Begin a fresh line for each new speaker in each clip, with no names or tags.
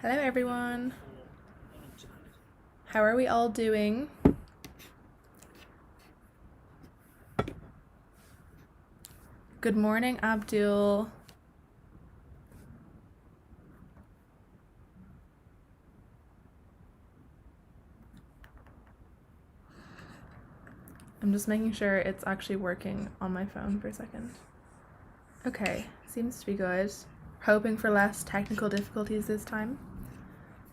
Hello everyone. How are we all doing? Good morning, Abdul. I'm just making sure it's actually working on my phone for a second. Okay, seems to be good. Hoping for less technical difficulties this time.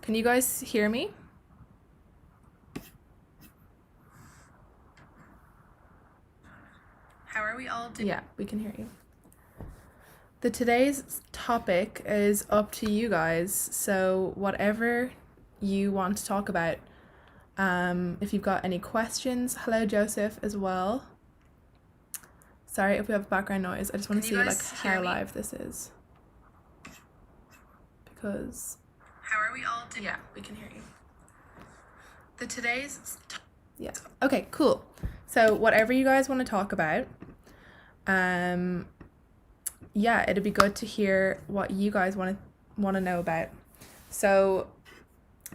Can you guys hear me? How are we all doing? Yeah, we can hear you. Today's topic is up to you guys, so whatever you want to talk about. If you've got any questions, hello Joseph as well. Sorry if we have background noise. I just want to see like how live this is. Because how are we all doing? Yeah, we can hear you. Yeah. Okay, cool. So whatever you guys want to talk about, yeah, it'd be good to hear what you guys want to know about. So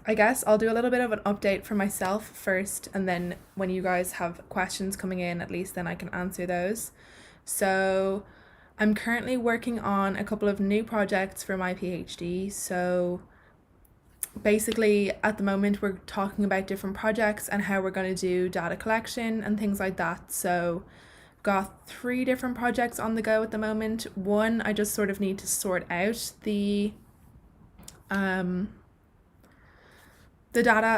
I guess I'll do a little bit of an update for myself first, and then when you guys have questions coming in, at least then I can answer those. So I'm currently working on a couple of new projects for my PhD. So basically at the moment we're talking about different projects and how we're going to do data collection and things like that. So got 3 different projects on the go at the moment. One, I just sort of need to sort out the data,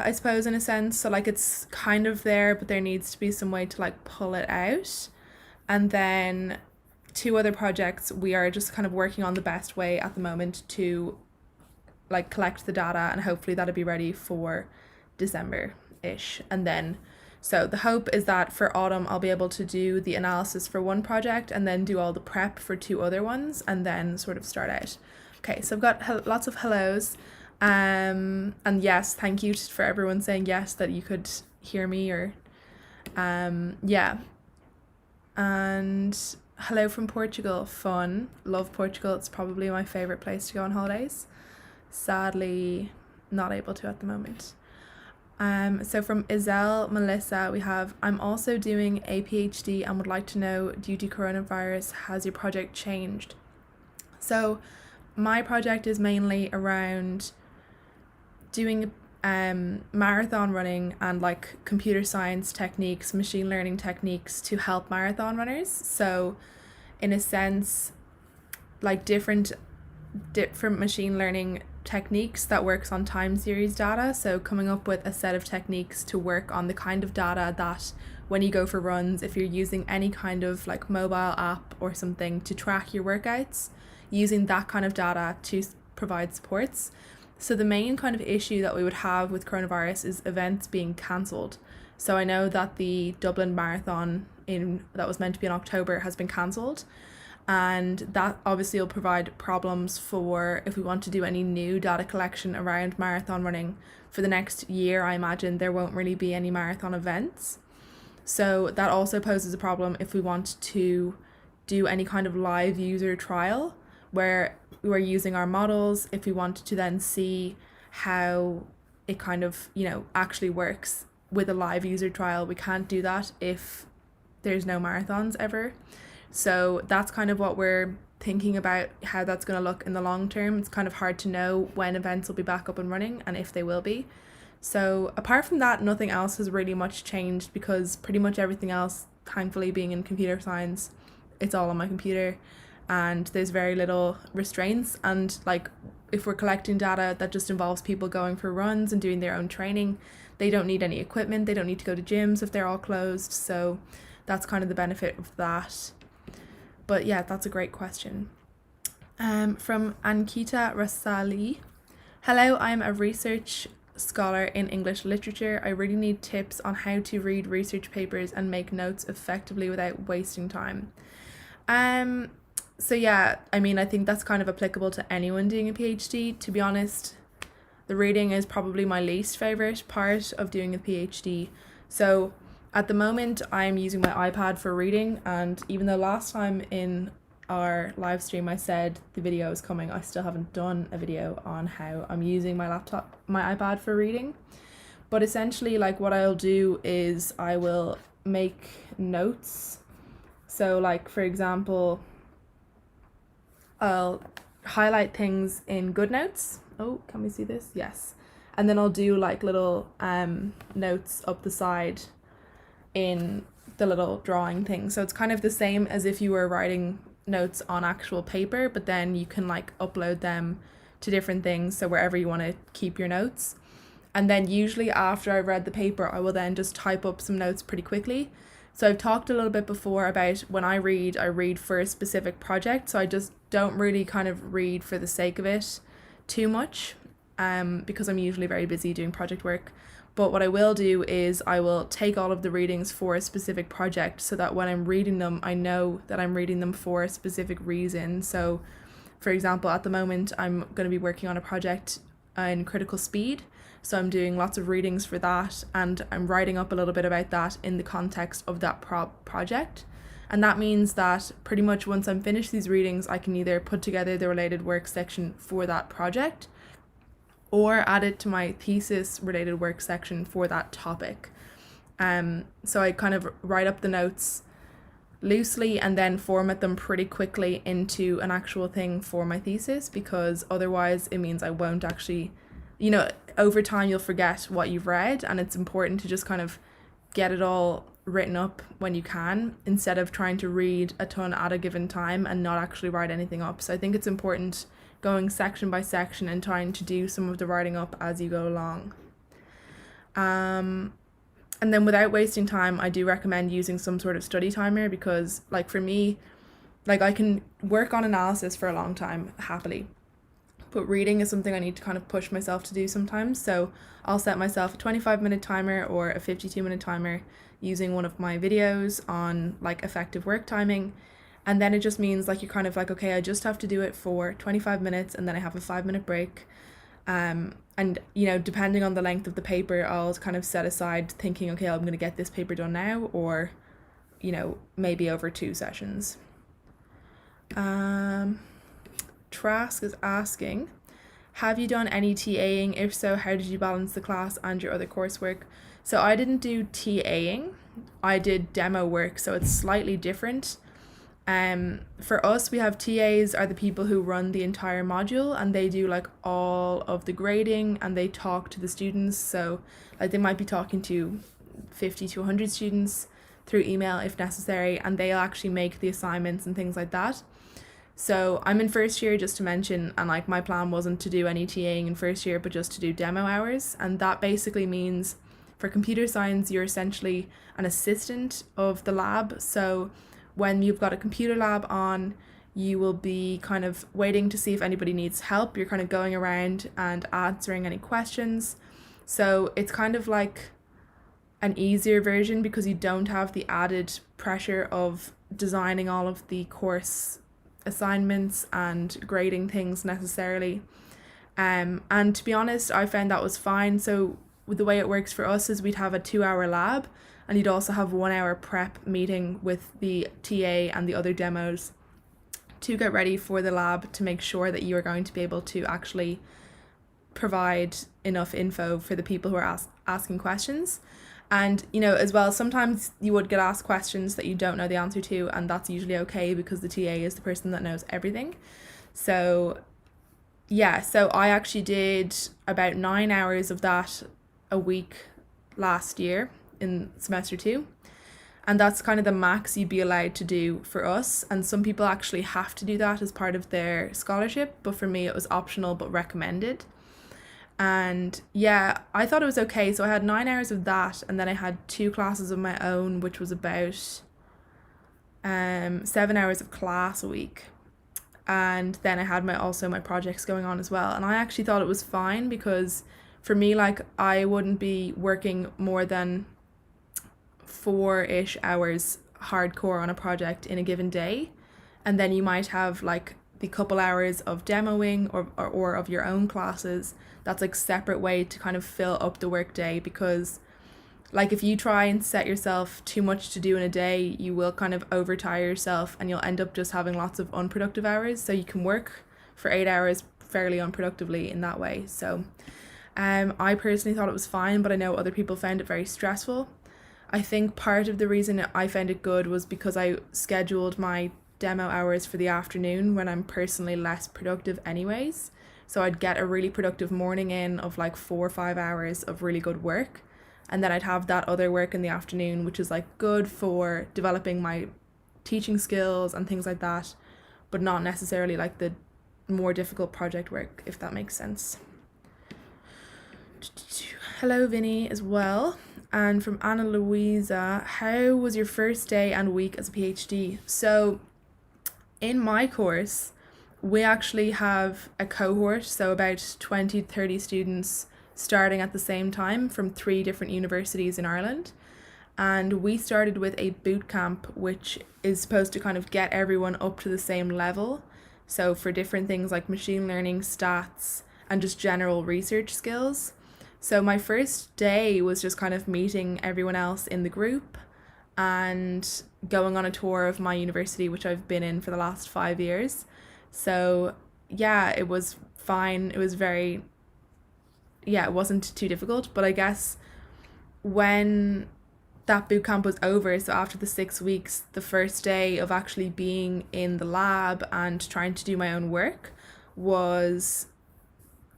I suppose, in a sense. So like it's kind of there, but there needs to be some way to like pull it out. And then 2 other projects, we are just kind of working on the best way at the moment to like collect the data, and hopefully that'll be ready for December-ish. And then so the hope is that for autumn I'll be able to do the analysis for one project and then do all the prep for 2 other ones and then sort of start out. Okay, so I've got lots of hellos. And yes, thank you for everyone saying yes that you could hear me, or yeah. And hello from Portugal. Fun. Love Portugal. It's probably my favorite place to go on holidays. Sadly not able to at the moment. So from Isel Melissa, we have, I'm also doing a PhD and would like to know, due to coronavirus, has your project changed? So my project is mainly around doing marathon running and like computer science techniques, machine learning techniques to help marathon runners. So in a sense, like different machine learning techniques that works on time series data. So coming up with a set of techniques to work on the kind of data that when you go for runs, if you're using any kind of like mobile app or something to track your workouts, using that kind of data to provide supports. So the main kind of issue that we would have with coronavirus is events being cancelled. So I know that the Dublin Marathon that was meant to be in October has been cancelled, and that obviously will provide problems for if we want to do any new data collection around marathon running for the next year. I imagine there won't really be any marathon events, so that also poses a problem if we want to do any kind of live user trial where we're using our models. If we wanted to then see how it kind of, actually works with a live user trial, we can't do that if there's no marathons ever. So that's kind of what we're thinking about, how that's going to look in the long term. It's kind of hard to know when events will be back up and running and if they will be. So apart from that, nothing else has really much changed, because pretty much everything else, thankfully being in computer science, it's all on my computer and there's very little restraints. And like if we're collecting data that just involves people going for runs and doing their own training, they don't need any equipment, they don't need to go to gyms if they're all closed. So that's kind of the benefit of that. But yeah, that's a great question. From Ankita Rasali. Hello, I'm a research scholar in English literature. I really need tips on how to read research papers and make notes effectively without wasting time. So yeah, I mean, I think that's kind of applicable to anyone doing a PhD. To be honest, the reading is probably my least favorite part of doing a PhD. So at the moment, I'm using my iPad for reading, and even though last time in our live stream, I said the video is coming. I still haven't done a video on how I'm using my iPad for reading. But essentially, like, what I'll do is I will make notes. So, like, for example, I'll highlight things in GoodNotes. Oh, can we see this? Yes. And then I'll do like little notes up the side in the little drawing thing. So it's kind of the same as if you were writing notes on actual paper, but then you can like upload them to different things, so wherever you want to keep your notes. And then usually after I've read the paper, I will then just type up some notes pretty quickly. So I've talked a little bit before about when I read for a specific project, so I just don't really kind of read for the sake of it too much, because I'm usually very busy doing project work. But what I will do is I will take all of the readings for a specific project, so that when I'm reading them, I know that I'm reading them for a specific reason. So, for example, at the moment, I'm going to be working on a project in critical speed. So I'm doing lots of readings for that, and I'm writing up a little bit about that in the context of that project. And that means that pretty much once I'm finished these readings, I can either put together the related work section for that project, or add it to my thesis related work section for that topic. So I kind of write up the notes loosely and then format them pretty quickly into an actual thing for my thesis, because otherwise it means I won't actually, over time you'll forget what you've read, and it's important to just kind of get it all written up when you can, instead of trying to read a ton at a given time and not actually write anything up. So I think it's important going section by section and trying to do some of the writing up as you go along. And then without wasting time, I do recommend using some sort of study timer, because like for me, like I can work on analysis for a long time happily, but reading is something I need to kind of push myself to do sometimes. So I'll set myself a 25-minute timer or a 52-minute timer using one of my videos on like effective work timing. And then it just means like you're kind of like, okay, I just have to do it for 25 minutes and then I have a 5-minute break. And depending on the length of the paper, I'll kind of set aside thinking, okay, I'm going to get this paper done now, or maybe over 2 sessions. Trask is asking, have you done any TAing? If so, how did you balance the class and your other coursework? So I didn't do TAing, I did demo work, so it's slightly different. For us, we have TAs are the people who run the entire module, and they do like all of the grading and they talk to the students. So like they might be talking to 50 to 100 students through email if necessary, and they'll actually make the assignments and things like that. So I'm in first year, just to mention, and like my plan wasn't to do any TAing in first year, but just to do demo hours. And that basically means for computer science, you're essentially an assistant of the lab. So when you've got a computer lab on, you will be kind of waiting to see if anybody needs help. You're kind of going around and answering any questions. So it's kind of like an easier version, because you don't have the added pressure of designing all of the course assignments and grading things necessarily. And to be honest, I found that was fine. So with the way it works for us is we'd have a 2-hour lab, and you'd also have 1-hour prep meeting with the TA and the other demos to get ready for the lab, to make sure that you are going to be able to actually provide enough info for the people who are asking questions. And as well, sometimes you would get asked questions that you don't know the answer to, and that's usually okay, because the TA is the person that knows everything. So yeah, so I actually did about 9 hours of that a week last year in semester 2, and that's kind of the max you'd be allowed to do for us. And some people actually have to do that as part of their scholarship, but for me it was optional but recommended. And yeah, I thought it was okay. So I had 9 hours of that, and then I had 2 classes of my own, which was about 7 hours of class a week. And then I had my projects going on as well, and I actually thought it was fine, because for me, like, I wouldn't be working more than 4-ish hours hardcore on a project in a given day, and then you might have like the couple hours of demoing or of your own classes. That's like separate way to kind of fill up the work day, because like if you try and set yourself too much to do in a day, you will kind of overtire yourself and you'll end up just having lots of unproductive hours. So you can work for 8 hours fairly unproductively in that way. So I personally thought it was fine, but I know other people found it very stressful. I think part of the reason I found it good was because I scheduled my demo hours for the afternoon when I'm personally less productive anyways. So I'd get a really productive morning in of like 4 or 5 hours of really good work. And then I'd have that other work in the afternoon, which is like good for developing my teaching skills and things like that, but not necessarily like the more difficult project work, if that makes sense. Hello, Vinny, as well. And from Anna Louisa, how was your first day and week as a PhD? So in my course, we actually have a cohort, so about 20 to 30 students starting at the same time from 3 different universities in Ireland. And we started with a boot camp, which is supposed to kind of get everyone up to the same level. So for different things like machine learning, stats, and just general research skills. So my first day was just kind of meeting everyone else in the group and going on a tour of my university, which I've been in for the last 5 years. So yeah, it was fine. It was very, it wasn't too difficult. But I guess when that boot camp was over, so after the 6 weeks, the first day of actually being in the lab and trying to do my own work was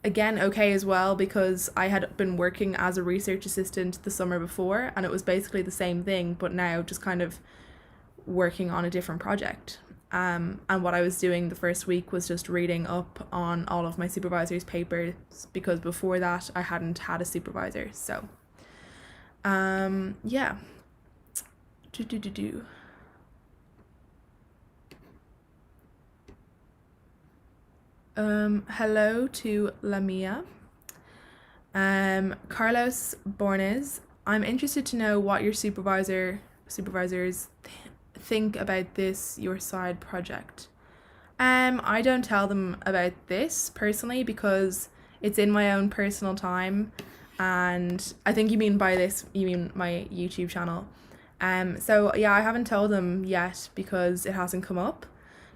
again okay as well, because I had been working as a research assistant the summer before and it was basically the same thing, but now just kind of working on a different project. And what I was doing the first week was just reading up on all of my supervisors' papers, because before that I hadn't had a supervisor. So yeah. Hello to Lamia. Carlos Bornes, I'm interested to know what your supervisors think about this your side project. I don't tell them about this personally because it's in my own personal time, and I think you mean by this you mean my YouTube channel. So yeah, I haven't told them yet because it hasn't come up.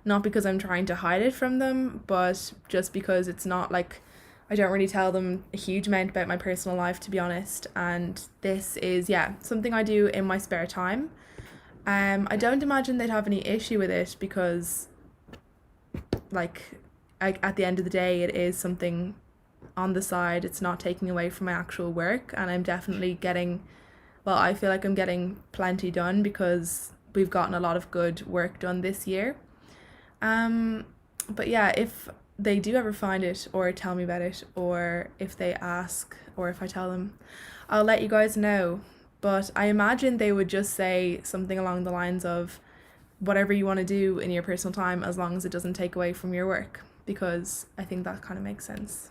Not because I'm trying to hide it from them, but just because it's not like, I don't really tell them a huge amount about my personal life, to be honest. And this is, something I do in my spare time. I don't imagine they'd have any issue with it because, at the end of the day, it is something on the side. It's not taking away from my actual work, and I'm definitely I feel like I'm getting plenty done because we've gotten a lot of good work done this year. But yeah, if they do ever find it or tell me about it, or if they ask, or if I tell them, I'll let you guys know. But I imagine they would just say something along the lines of whatever you want to do in your personal time, as long as it doesn't take away from your work, because I think that kind of makes sense.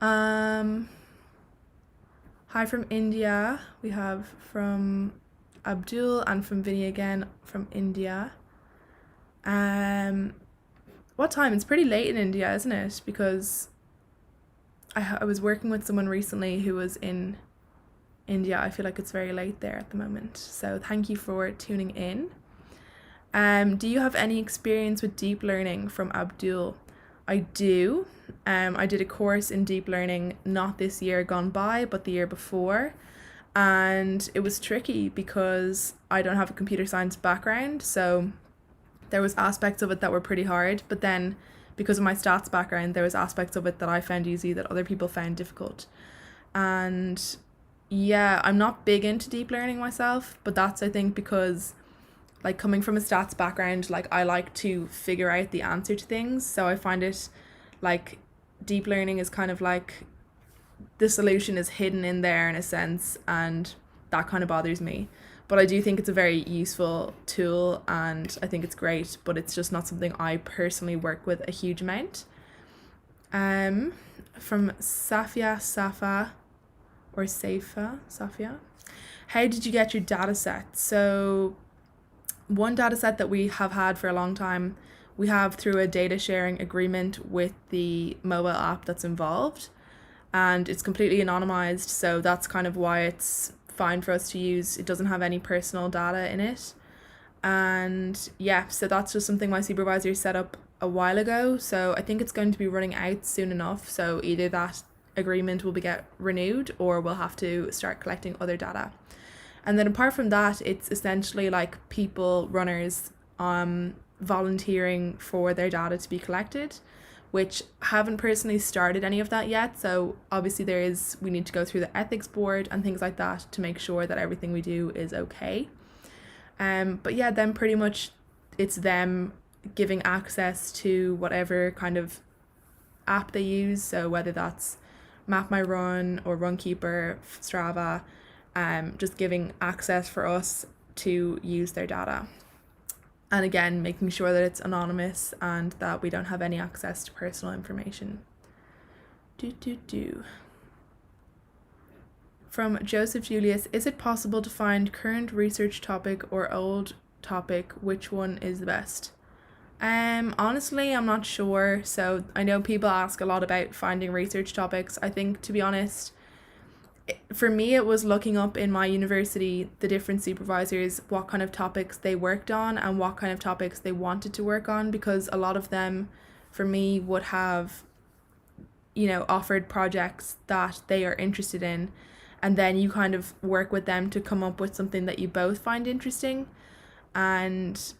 Hi from India. We have from Abdul and from Vinny again from India. What time? It's pretty late in India, isn't it? Because I was working with someone recently who was in India. I feel like it's very late there at the moment. So thank you for tuning in. Do you have any experience with deep learning? From Abdul. I do. I did a course in deep learning, not this year gone by, but the year before. And it was tricky because I don't have a computer science background. So there was aspects of it that were pretty hard, but then because of my stats background, there was aspects of it that I found easy that other people found difficult. And yeah, I'm not big into deep learning myself, but that's, I think, because coming from a stats background, I like to figure out the answer to things. So I find it deep learning is kind of the solution is hidden in there in a sense, and that kind of bothers me. But I do think it's a very useful tool and I think it's great, but it's just not something I personally work with a huge amount. From Safia, how did you get your data set? So one data set that we have had for a long time, we have through a data sharing agreement with the mobile app that's involved, and it's completely anonymized, so that's kind of why it's fine for us to use. It doesn't have any personal data in it. And yeah, so that's just something my supervisor set up a while ago. So I think it's going to be running out soon enough. So either that agreement will get renewed or we'll have to start collecting other data. And then apart from that, it's essentially like people, runners, volunteering for their data to be collected, which haven't personally started any of that yet. So obviously we need to go through the ethics board and things like that to make sure that everything we do is okay. But yeah, then pretty much it's them giving access to whatever kind of app they use. So whether that's Map My Run or Runkeeper, Strava, just giving access for us to use their data. And again, making sure that it's anonymous and that we don't have any access to personal information. From Joseph Julius, is it possible to find current research topic or old topic? Which one is the best? Honestly, I'm not sure. So I know people ask a lot about finding research topics. I think, to be honest, for me, it was looking up in my university the different supervisors, what kind of topics they worked on and what kind of topics they wanted to work on, because a lot of them, for me, would have, offered projects that they are interested in, and then you kind of work with them to come up with something that you both find interesting, and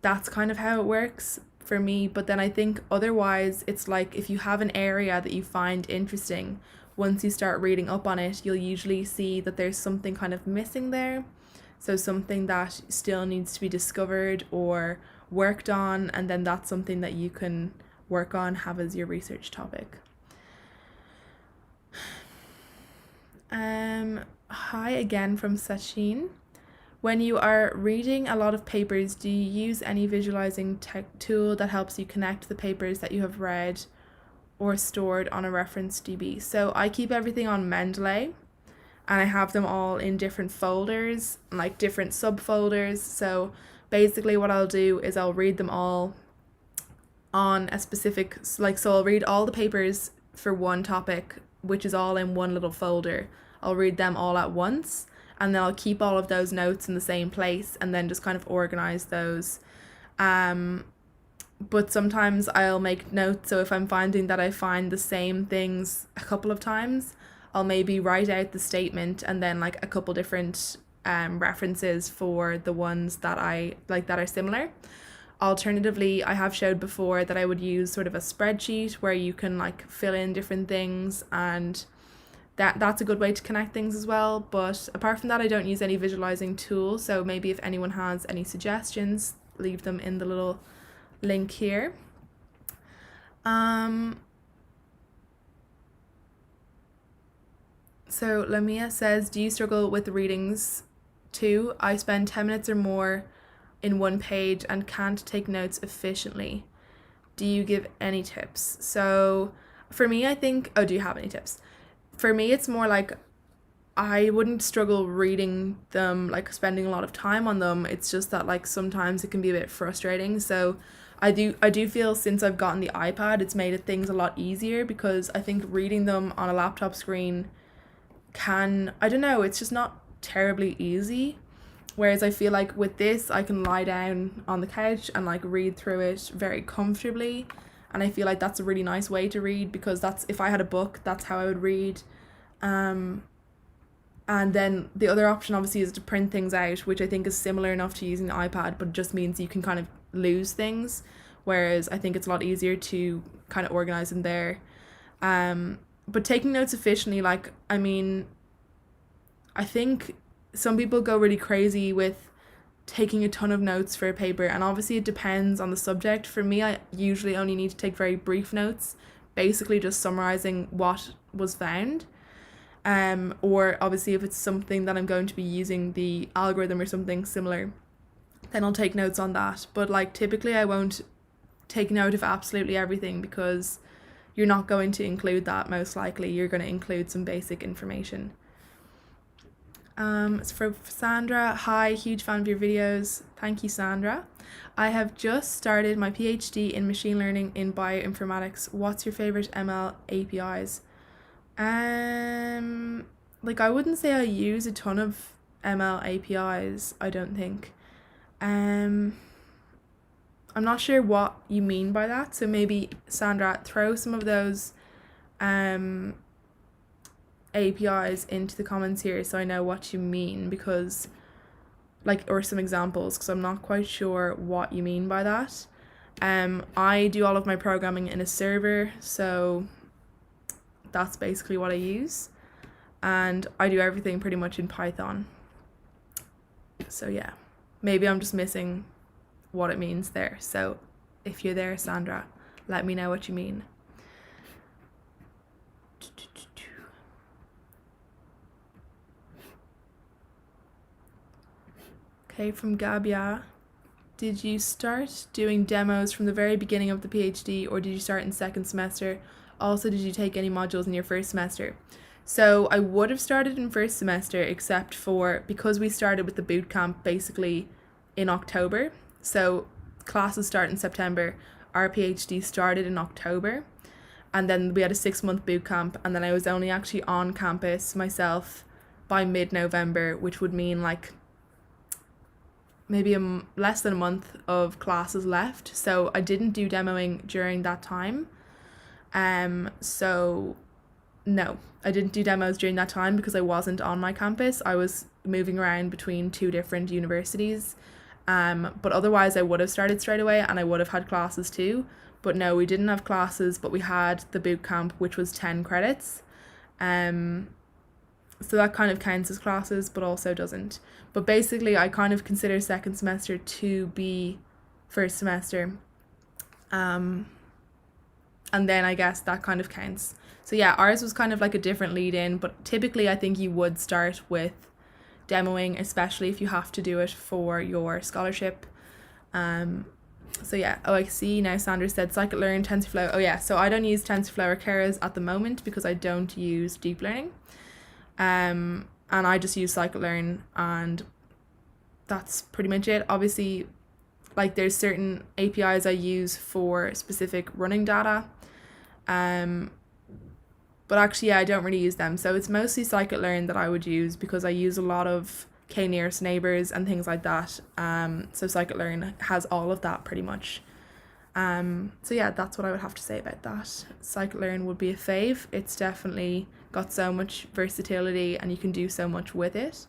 that's kind of how it works for me. But then I think otherwise, it's like if you have an area that you find interesting, once you start reading up on it, you'll usually see that there's something kind of missing there. So something that still needs to be discovered or worked on, and then that's something that you can work on, have as your research topic. Hi again from Sachin. When you are reading a lot of papers, do you use any visualizing tool that helps you connect the papers that you have read or stored on a reference DB? So I keep everything on Mendeley, and I have them all in different folders, like different subfolders. So basically what I'll do is I'll read them all on a specific, so I'll read all the papers for one topic, which is all in one little folder. I'll read them all at once, and then I'll keep all of those notes in the same place and then just kind of organize those. But sometimes I'll make notes, so if I'm finding that I find the same things a couple of times, I'll maybe write out the statement and then like a couple different references for the ones that I like that are similar. Alternatively, I have showed before that I would use sort of a spreadsheet where you can like fill in different things, and that's a good way to connect things as well. But apart from that, I don't use any visualizing tool, so maybe if anyone has any suggestions, leave them in the little link here. So Lamia says, do you struggle with readings too? I spend 10 minutes or more in one page and can't take notes efficiently. Do you give any tips? So for me, I think, do you have any tips? For me, it's more like I wouldn't struggle reading them, like spending a lot of time on them. It's just that like sometimes it can be a bit frustrating. So I do feel since I've gotten the iPad, it's made things a lot easier, because I think reading them on a laptop screen it's just not terribly easy. Whereas I feel like with this, I can lie down on the couch and like read through it very comfortably. And I feel like that's a really nice way to read, because that's, if I had a book, that's how I would read. And then the other option obviously is to print things out, which I think is similar enough to using the iPad, but it just means you can kind of lose things. Whereas I think it's a lot easier to kind of organize in there. But taking notes efficiently, I think some people go really crazy with taking a ton of notes for a paper, and obviously it depends on the subject. For me, I usually only need to take very brief notes, basically just summarizing what was found. Or obviously if it's something that I'm going to be using the algorithm or something similar, then I'll take notes on that. But like typically I won't take note of absolutely everything, because you're not going to include that. Most likely you're going to include some basic information. It's for Sandra. Hi, huge fan of your videos. Thank you, Sandra. I have just started my PhD in machine learning in bioinformatics. What's your favorite ML APIs? like I wouldn't say I use a ton of ML APIs, I don't think. I'm not sure what you mean by that, so maybe Sandra, throw some of those APIs into the comments here so I know what you mean, because like, or some examples, because I'm not quite sure what you mean by that. I do all of my programming in a server, so that's basically what I use, and I do everything pretty much in Python. So yeah, maybe I'm just missing what it means there. So if you're there, Sandra, let me know what you mean. Okay, from Gabia. Did you start doing demos from the very beginning of the PhD, or did you start in second semester? Also, did you take any modules in your first semester? So I would have started in first semester, except for because we started with the boot camp basically in October. So classes start in September. Our PhD started in October, and then we had a 6-month boot camp, and then I was only actually on campus myself by mid-November, which would mean like maybe less than a month of classes left. So I didn't do demoing during that time. So no, I didn't do demos during that time because I wasn't on my campus. I was moving around between 2 different universities. But otherwise I would have started straight away, and I would have had classes too. But no, we didn't have classes, but we had the boot camp, which was 10 credits. So that kind of counts as classes, but also doesn't. But basically, I kind of consider second semester to be first semester. And then I guess that kind of counts. So yeah, ours was kind of like a different lead in, but typically I think you would start with demoing, especially if you have to do it for your scholarship. So yeah, I see now Sandra said scikit-learn, TensorFlow. Oh yeah, so I don't use TensorFlow or Keras at the moment because I don't use deep learning. And I just use scikit-learn, and that's pretty much it. Obviously, like there's certain APIs I use for specific running data, but actually yeah, I don't really use them. So it's mostly scikit-learn that I would use because I use a lot of k-nearest neighbors and things like that. So scikit-learn has all of that pretty much. So yeah, that's what I would have to say about that. Scikit-learn would be a fave. It's definitely got so much versatility and you can do so much with it.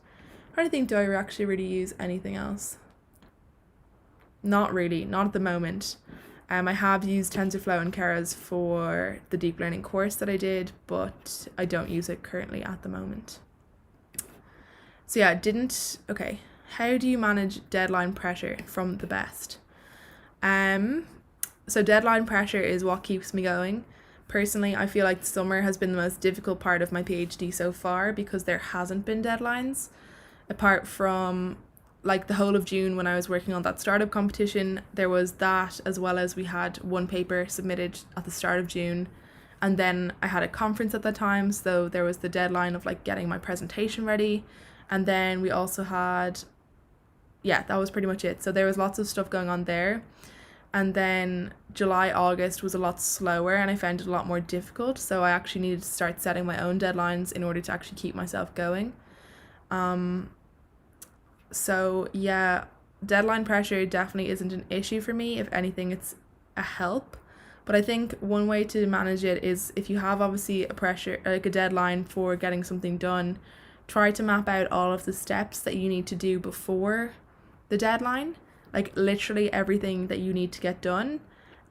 I don't think, do I actually really use anything else? Not really, not at the moment. I have used TensorFlow and Keras for the deep learning course that I did, but I don't use it currently at the moment. So yeah, okay. How do you manage deadline pressure from the best? So deadline pressure is what keeps me going. Personally, I feel like the summer has been the most difficult part of my PhD so far because there hasn't been deadlines. Apart from like the whole of June when I was working on that startup competition, there was that, as well as we had one paper submitted at the start of June. And then I had a conference at that time, so there was the deadline of like getting my presentation ready. And then we also had, yeah, that was pretty much it. So there was lots of stuff going on there. And then July, August was a lot slower and I found it a lot more difficult. So I actually needed to start setting my own deadlines in order to actually keep myself going. So yeah, deadline pressure definitely isn't an issue for me. If anything, it's a help. But I think one way to manage it is if you have obviously a pressure, like a deadline for getting something done, try to map out all of the steps that you need to do before the deadline. Like literally everything that you need to get done,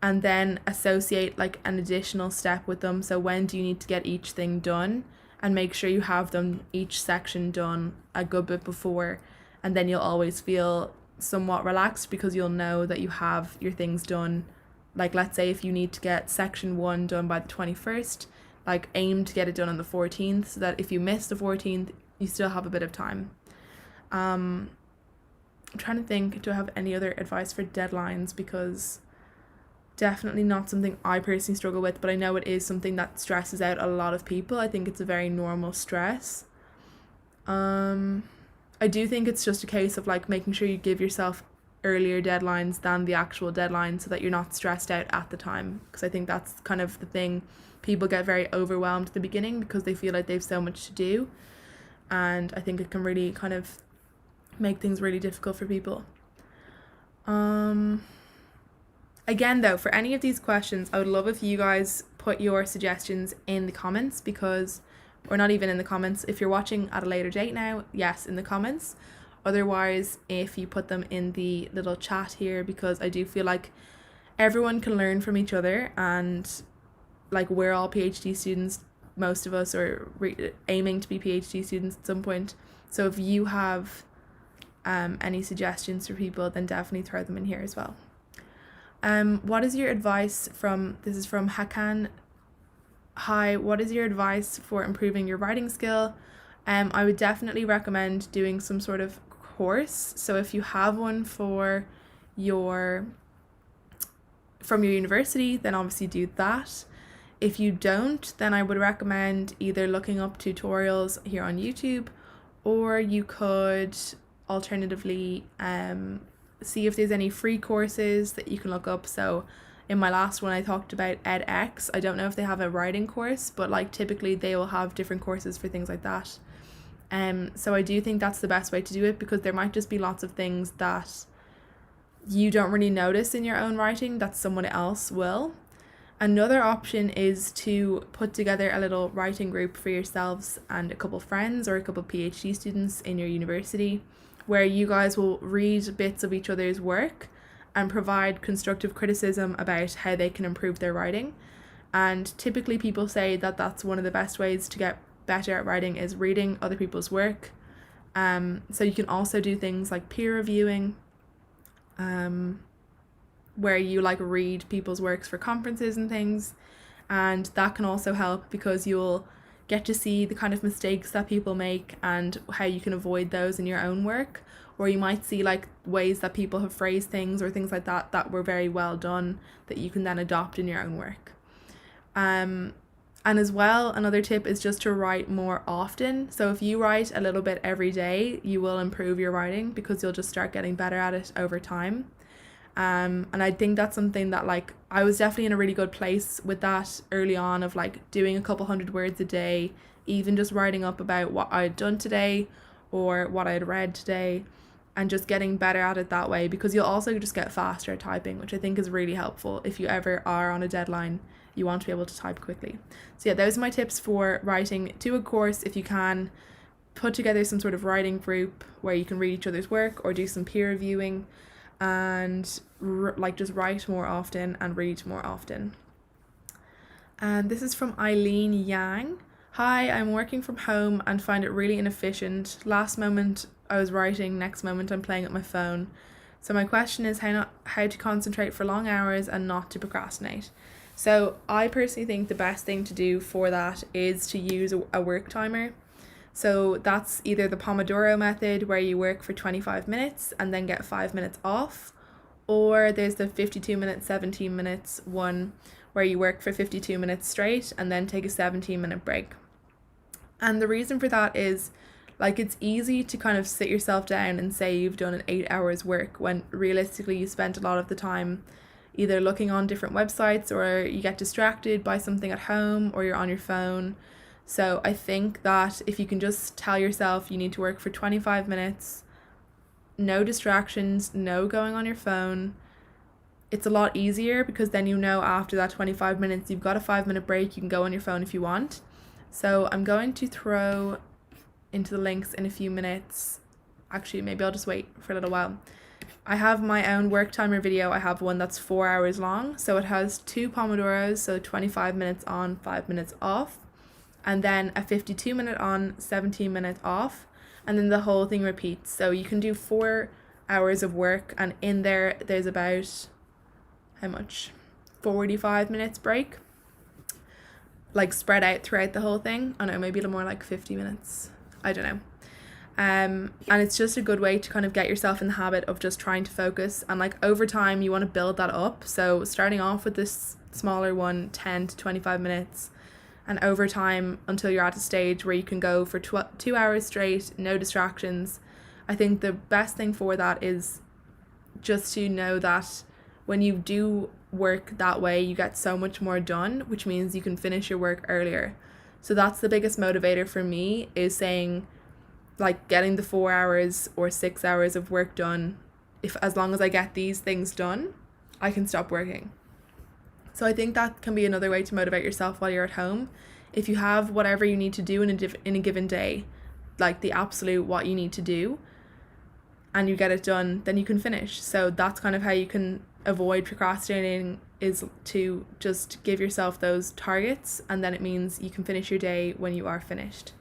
and then associate like an additional step with them. So when do you need to get each thing done, and make sure you have them each section done a good bit before, and then you'll always feel somewhat relaxed because you'll know that you have your things done. Like let's say if you need to get section 1 done by the 21st, like aim to get it done on the 14th so that if you miss the 14th, you still have a bit of time. I'm trying to think, do I have any other advice for deadlines, because definitely not something I personally struggle with, but I know it is something that stresses out a lot of people. I think it's a very normal stress. I do think it's just a case of like making sure you give yourself earlier deadlines than the actual deadline so that you're not stressed out at the time, because I think that's kind of the thing. People get very overwhelmed at the beginning because they feel like they have so much to do. and I think it can really kind of make things really difficult for people. Again though, for any of these questions, I would love if you guys put your suggestions in the comments, because, or not even in the comments, if you're watching at a later date now, yes, in the comments. Otherwise, if you put them in the little chat here, because I do feel like everyone can learn from each other, and like we're all PhD students, most of us are aiming to be PhD students at some point. So if you have any suggestions for people, then definitely throw them in here as well. What is your advice this is from Hakan. Hi, what is your advice for improving your writing skill? I would definitely recommend doing some sort of course. So if you have one from your university, then obviously do that. If you don't, then I would recommend either looking up tutorials here on YouTube, or you could alternatively see if there's any free courses that you can look up. So in my last one I talked about edX. I don't know if they have a writing course, but like typically they will have different courses for things like that. So I do think that's the best way to do it, because there might just be lots of things that you don't really notice in your own writing that someone else will. Another option is to put together a little writing group for yourselves and a couple friends or a couple PhD students in your university, where you guys will read bits of each other's work and provide constructive criticism about how they can improve their writing. And typically people say that that's one of the best ways to get better at writing, is reading other people's work. So you can also do things like peer reviewing, where you like read people's works for conferences and things, and that can also help because you'll get to see the kind of mistakes that people make and how you can avoid those in your own work. Or you might see like ways that people have phrased things or things like that that were very well done that you can then adopt in your own work. And as well, another tip is just to write more often. So if you write a little bit every day, you will improve your writing because you'll just start getting better at it over time. And I think that's something that like I was definitely in a really good place with that early on, of like doing a couple hundred words a day, even just writing up about what I had done today or what I had read today, and just getting better at it that way, because you'll also just get faster at typing, which I think is really helpful if you ever are on a deadline. You want to be able to type quickly. So yeah, those are my tips for writing. Do a course if you can. Put together some sort of writing group where you can read each other's work or do some peer reviewing, and like just write more often and read more often. And this is from Eileen Yang. Hi, I'm working from home and find it really inefficient. Last moment I was writing, next moment I'm playing with my phone. So my question is how to concentrate for long hours and not to procrastinate. So I personally think the best thing to do for that is to use a work timer. So that's either the Pomodoro method, where you work for 25 minutes and then get 5 minutes off, or there's the 52 minutes, 17 minutes one, where you work for 52 minutes straight and then take a 17-minute break. And the reason for that is, like, it's easy to kind of sit yourself down and say you've done an 8 hours work when realistically you spent a lot of the time either looking on different websites, or you get distracted by something at home, or you're on your phone. So I think that if you can just tell yourself you need to work for 25 minutes, no distractions, no going on your phone, it's a lot easier, because then you know after that 25 minutes you've got a 5-minute break, you can go on your phone if you want. So I'm going to throw into the links in a few minutes. Actually, maybe I'll just wait for a little while. I have my own work timer video. I have one that's 4 hours long. So it has 2 Pomodoros, so 25 minutes on, 5 minutes off. And then a 52-minute on, 17 minutes off. And then the whole thing repeats. So you can do 4 hours of work, and in there's about, how much? 45 minutes break. Like spread out throughout the whole thing. I don't know, maybe a little more, like 50 minutes. I don't know. And it's just a good way to kind of get yourself in the habit of just trying to focus, and like over time you want to build that up. So starting off with this smaller one, 10 to 25 minutes, and over time until you're at a stage where you can go for 2 hours straight, no distractions. I think the best thing for that is just to know that when you do work that way, you get so much more done, which means you can finish your work earlier. So that's the biggest motivator for me, is saying like getting the 4 hours or 6 hours of work done, if as long as I get these things done, I can stop working. So I think that can be another way to motivate yourself while you're at home. If you have whatever you need to do in a given day, like the absolute what you need to do, and you get it done, then you can finish. So that's kind of how you can avoid procrastinating, is to just give yourself those targets, and then it means you can finish your day when you are finished.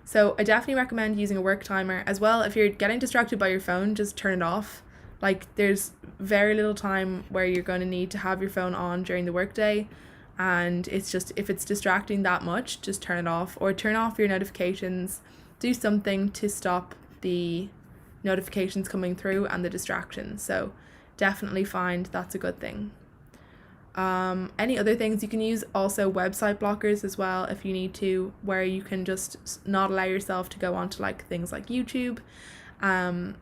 So I definitely recommend using a work timer as well. If you're getting distracted by your phone, just turn it off. Like, there's very little time where you're going to need to have your phone on during the workday, and it's just, if it's distracting that much, just turn it off, or turn off your notifications. Do something to stop the notifications coming through and the distractions. So definitely find that's a good thing. Any other things, you can use also website blockers as well if you need to, where you can just not allow yourself to go onto like things like YouTube and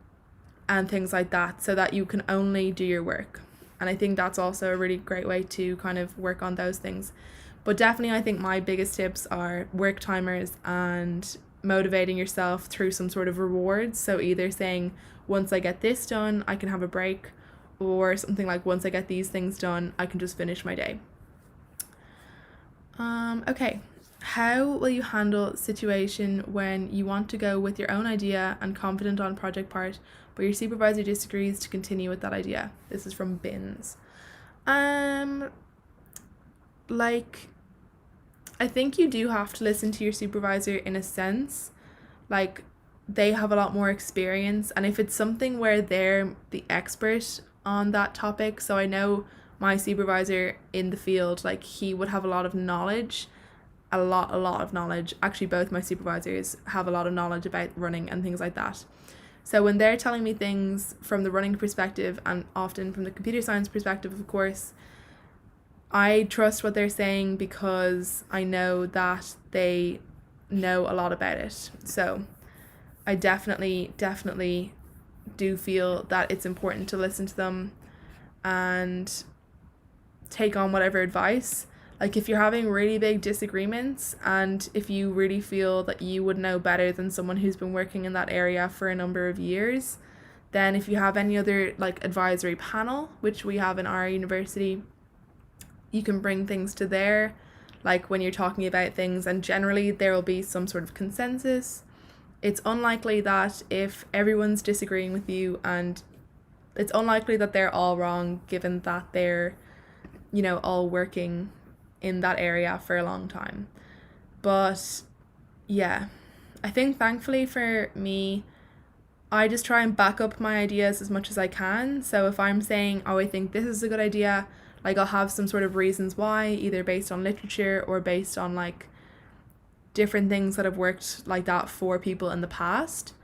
things like that, so that you can only do your work. And I think that's also a really great way to kind of work on those things. But definitely I think my biggest tips are work timers and motivating yourself through some sort of rewards. So either saying, once I get this done, I can have a break, or something like, once I get these things done, I can just finish my day. Okay, how will you handle a situation when you want to go with your own idea and confident on project part, but your supervisor disagrees to continue with that idea? This is from Bins. Like, I think you do have to listen to your supervisor in a sense. Like, they have a lot more experience, and if it's something where they're the expert on that topic, so I know my supervisor in the field, like, he would have a lot of knowledge, a lot of knowledge. Actually, both my supervisors have a lot of knowledge about running and things like that. So when they're telling me things from the running perspective, and often from the computer science perspective, of course, I trust what they're saying because I know that they know a lot about it. So I definitely do feel that it's important to listen to them and take on whatever advice. Like, if you're having really big disagreements, and if you really feel that you would know better than someone who's been working in that area for a number of years, then if you have any other like advisory panel, which we have in our university, you can bring things to there, like when you're talking about things, and generally there will be some sort of consensus. It's unlikely that if everyone's disagreeing with you, and it's unlikely that they're all wrong, given that they're, you know, all working in that area for a long time. But yeah, I think thankfully for me, I just try and back up my ideas as much as I can. So if I'm saying, oh, I think this is a good idea, like, I'll have some sort of reasons why, either based on literature or based on like different things that have worked like that for people in the past.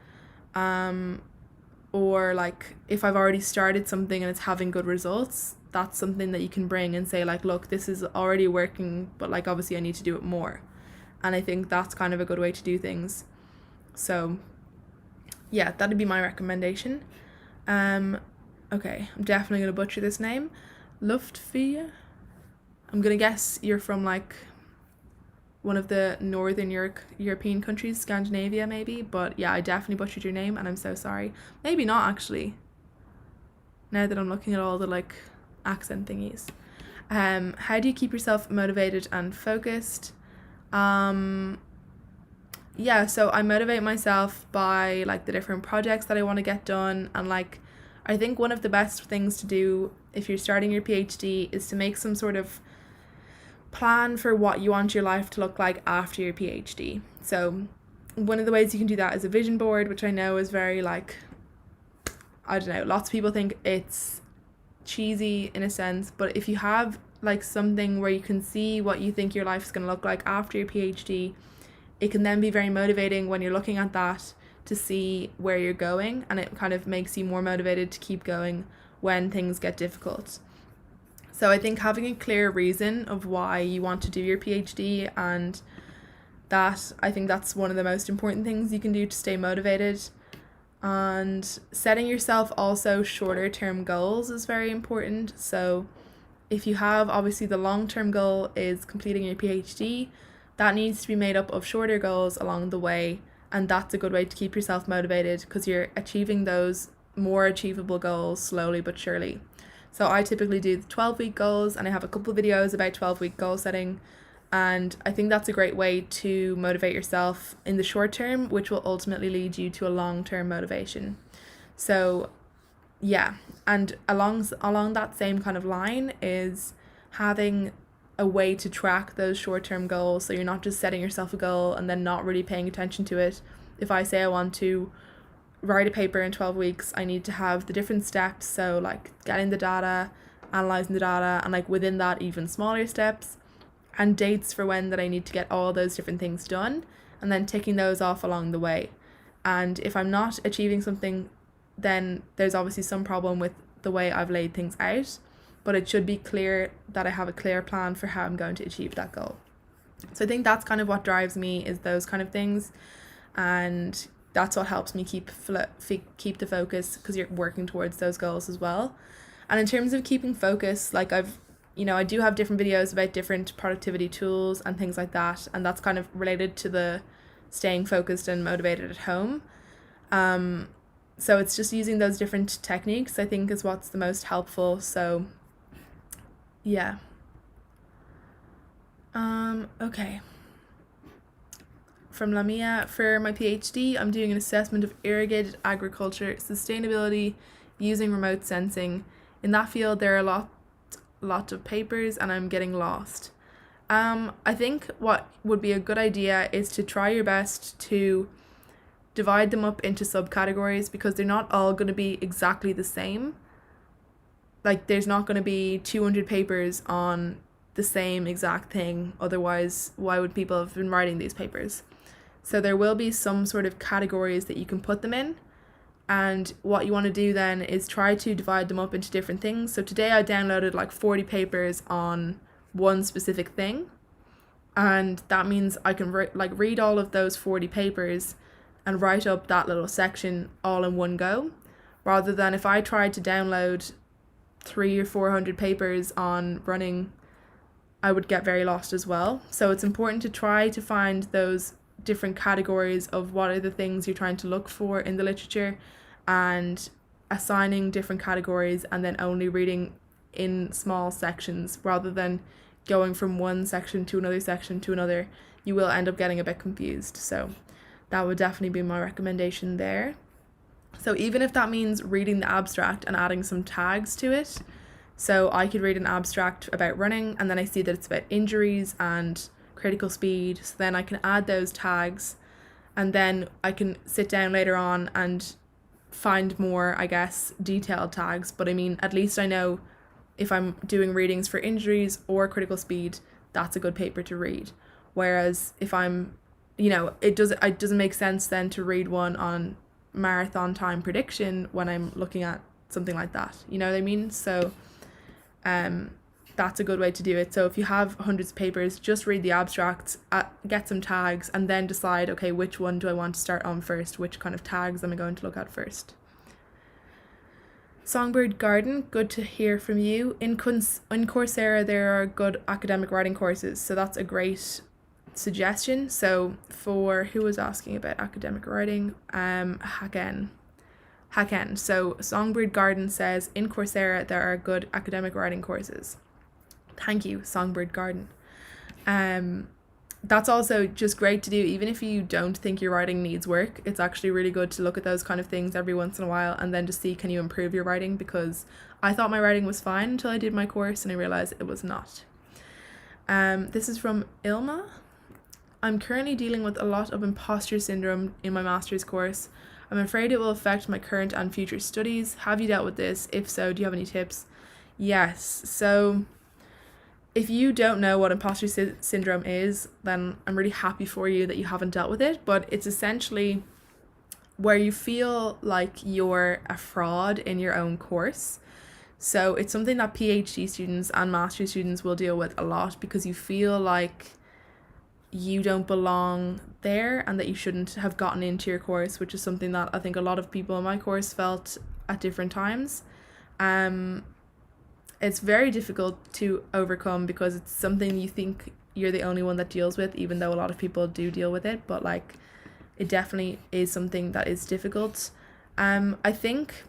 Or like, if I've already started something and it's having good results, that's something that you can bring and say, like, look, this is already working, but like, obviously I need to do it more. And I think that's kind of a good way to do things. So yeah, that'd be my recommendation. Okay, I'm definitely going to butcher this name. Luftfia. I'm going to guess you're from like one of the northern European countries, Scandinavia maybe, but yeah, I definitely butchered your name and I'm so sorry. Maybe not, actually, now that I'm looking at all the like accent thingies. How do you keep yourself motivated and focused? Yeah, so I motivate myself by like the different projects that I want to get done, and like, I think one of the best things to do if you're starting your PhD is to make some sort of plan for what you want your life to look like after your PhD. So one of the ways you can do that is a vision board, which I know is very like, I don't know, lots of people think it's cheesy in a sense, but if you have like something where you can see what you think your life is going to look like after your PhD, it can then be very motivating when you're looking at that to see where you're going, and it kind of makes you more motivated to keep going when things get difficult. So I think having a clear reason of why you want to do your PhD, and that, I think that's one of the most important things you can do to stay motivated. And setting yourself also shorter term goals is very important. So if you have, obviously the long-term goal is completing your PhD, that needs to be made up of shorter goals along the way And that's a good way to keep yourself motivated, because you're achieving those more achievable goals slowly but surely. So I typically do the 12-week goals, and I have a couple of videos about 12-week goal setting. And I think that's a great way to motivate yourself in the short term, which will ultimately lead you to a long-term motivation. So yeah, and along that same kind of line is having a way to track those short-term goals, so you're not just setting yourself a goal and then not really paying attention to it. If I say I want to write a paper in 12 weeks, I need to have the different steps, so like getting the data, analyzing the data, and like within that even smaller steps, and dates for when that I need to get all those different things done, and then ticking those off along the way. And if I'm not achieving something, then there's obviously some problem with the way I've laid things out, but it should be clear that I have a clear plan for how I'm going to achieve that goal. So I think that's kind of what drives me, is those kind of things, and that's what helps me keep the focus, because you're working towards those goals as well. And in terms of keeping focus, like I do have different videos about different productivity tools and things like that, and that's kind of related to the staying focused and motivated at home. So it's just using those different techniques, I think, is what's the most helpful. So yeah. Okay. From Lamia, for my PhD, I'm doing an assessment of irrigated agriculture sustainability using remote sensing. In that field, there are a lot of papers, and I'm getting lost. I think what would be a good idea is to try your best to divide them up into subcategories, because they're not all going to be exactly the same. Like, there's not going to be 200 papers on the same exact thing, otherwise why would people have been writing these papers? So there will be some sort of categories that you can put them in, and what you want to do then is try to divide them up into different things. So today I downloaded like 40 papers on one specific thing, and that means I can read all of those 40 papers and write up that little section all in one go, rather than if I tried to download 300 or 400 papers on running, I would get very lost as well. So it's important to try to find those different categories of what are the things you're trying to look for in the literature, and assigning different categories, and then only reading in small sections rather than going from one section to another section to another. You will end up getting a bit confused. So that would definitely be my recommendation there. So even if that means reading the abstract and adding some tags to it, so I could read an abstract about running, and then I see that it's about injuries and critical speed, so then I can add those tags, and then I can sit down later on and find more, I guess, detailed tags. But I mean, at least I know if I'm doing readings for injuries or critical speed, that's a good paper to read. Whereas if I'm, it doesn't make sense then to read one on marathon time prediction when I'm looking at something like that. You know what I mean? So that's a good way to do it. So if you have hundreds of papers, just read the abstracts, get some tags, and then decide, okay, which one do I want to start on first? Which kind of tags am I going to look at first? Songbird Garden, good to hear from you. In Coursera, there are good academic writing courses, so that's a great suggestion. So for who was asking about academic writing, Haken. So Songbird Garden says, in Coursera, there are good academic writing courses. Thank you, Songbird Garden. That's also just great to do, even if you don't think your writing needs work. It's actually really good to look at those kind of things every once in a while, and then just see, can you improve your writing? Because I thought my writing was fine until I did my course, and I realized it was not. This is from Ilma. I'm currently dealing with a lot of imposter syndrome in my master's course. I'm afraid it will affect my current and future studies. Have you dealt with this? If so, do you have any tips? Yes. So if you don't know what imposter syndrome is, then I'm really happy for you that you haven't dealt with it. But it's essentially where you feel like you're a fraud in your own course. So it's something that PhD students and master students will deal with a lot, because you feel like you don't belong there and that you shouldn't have gotten into your course, which is something that I think a lot of people in my course felt at different times. It's very difficult to overcome, because it's something you think you're the only one that deals with, even though a lot of people do deal with it. But like, it definitely is something that is difficult. I think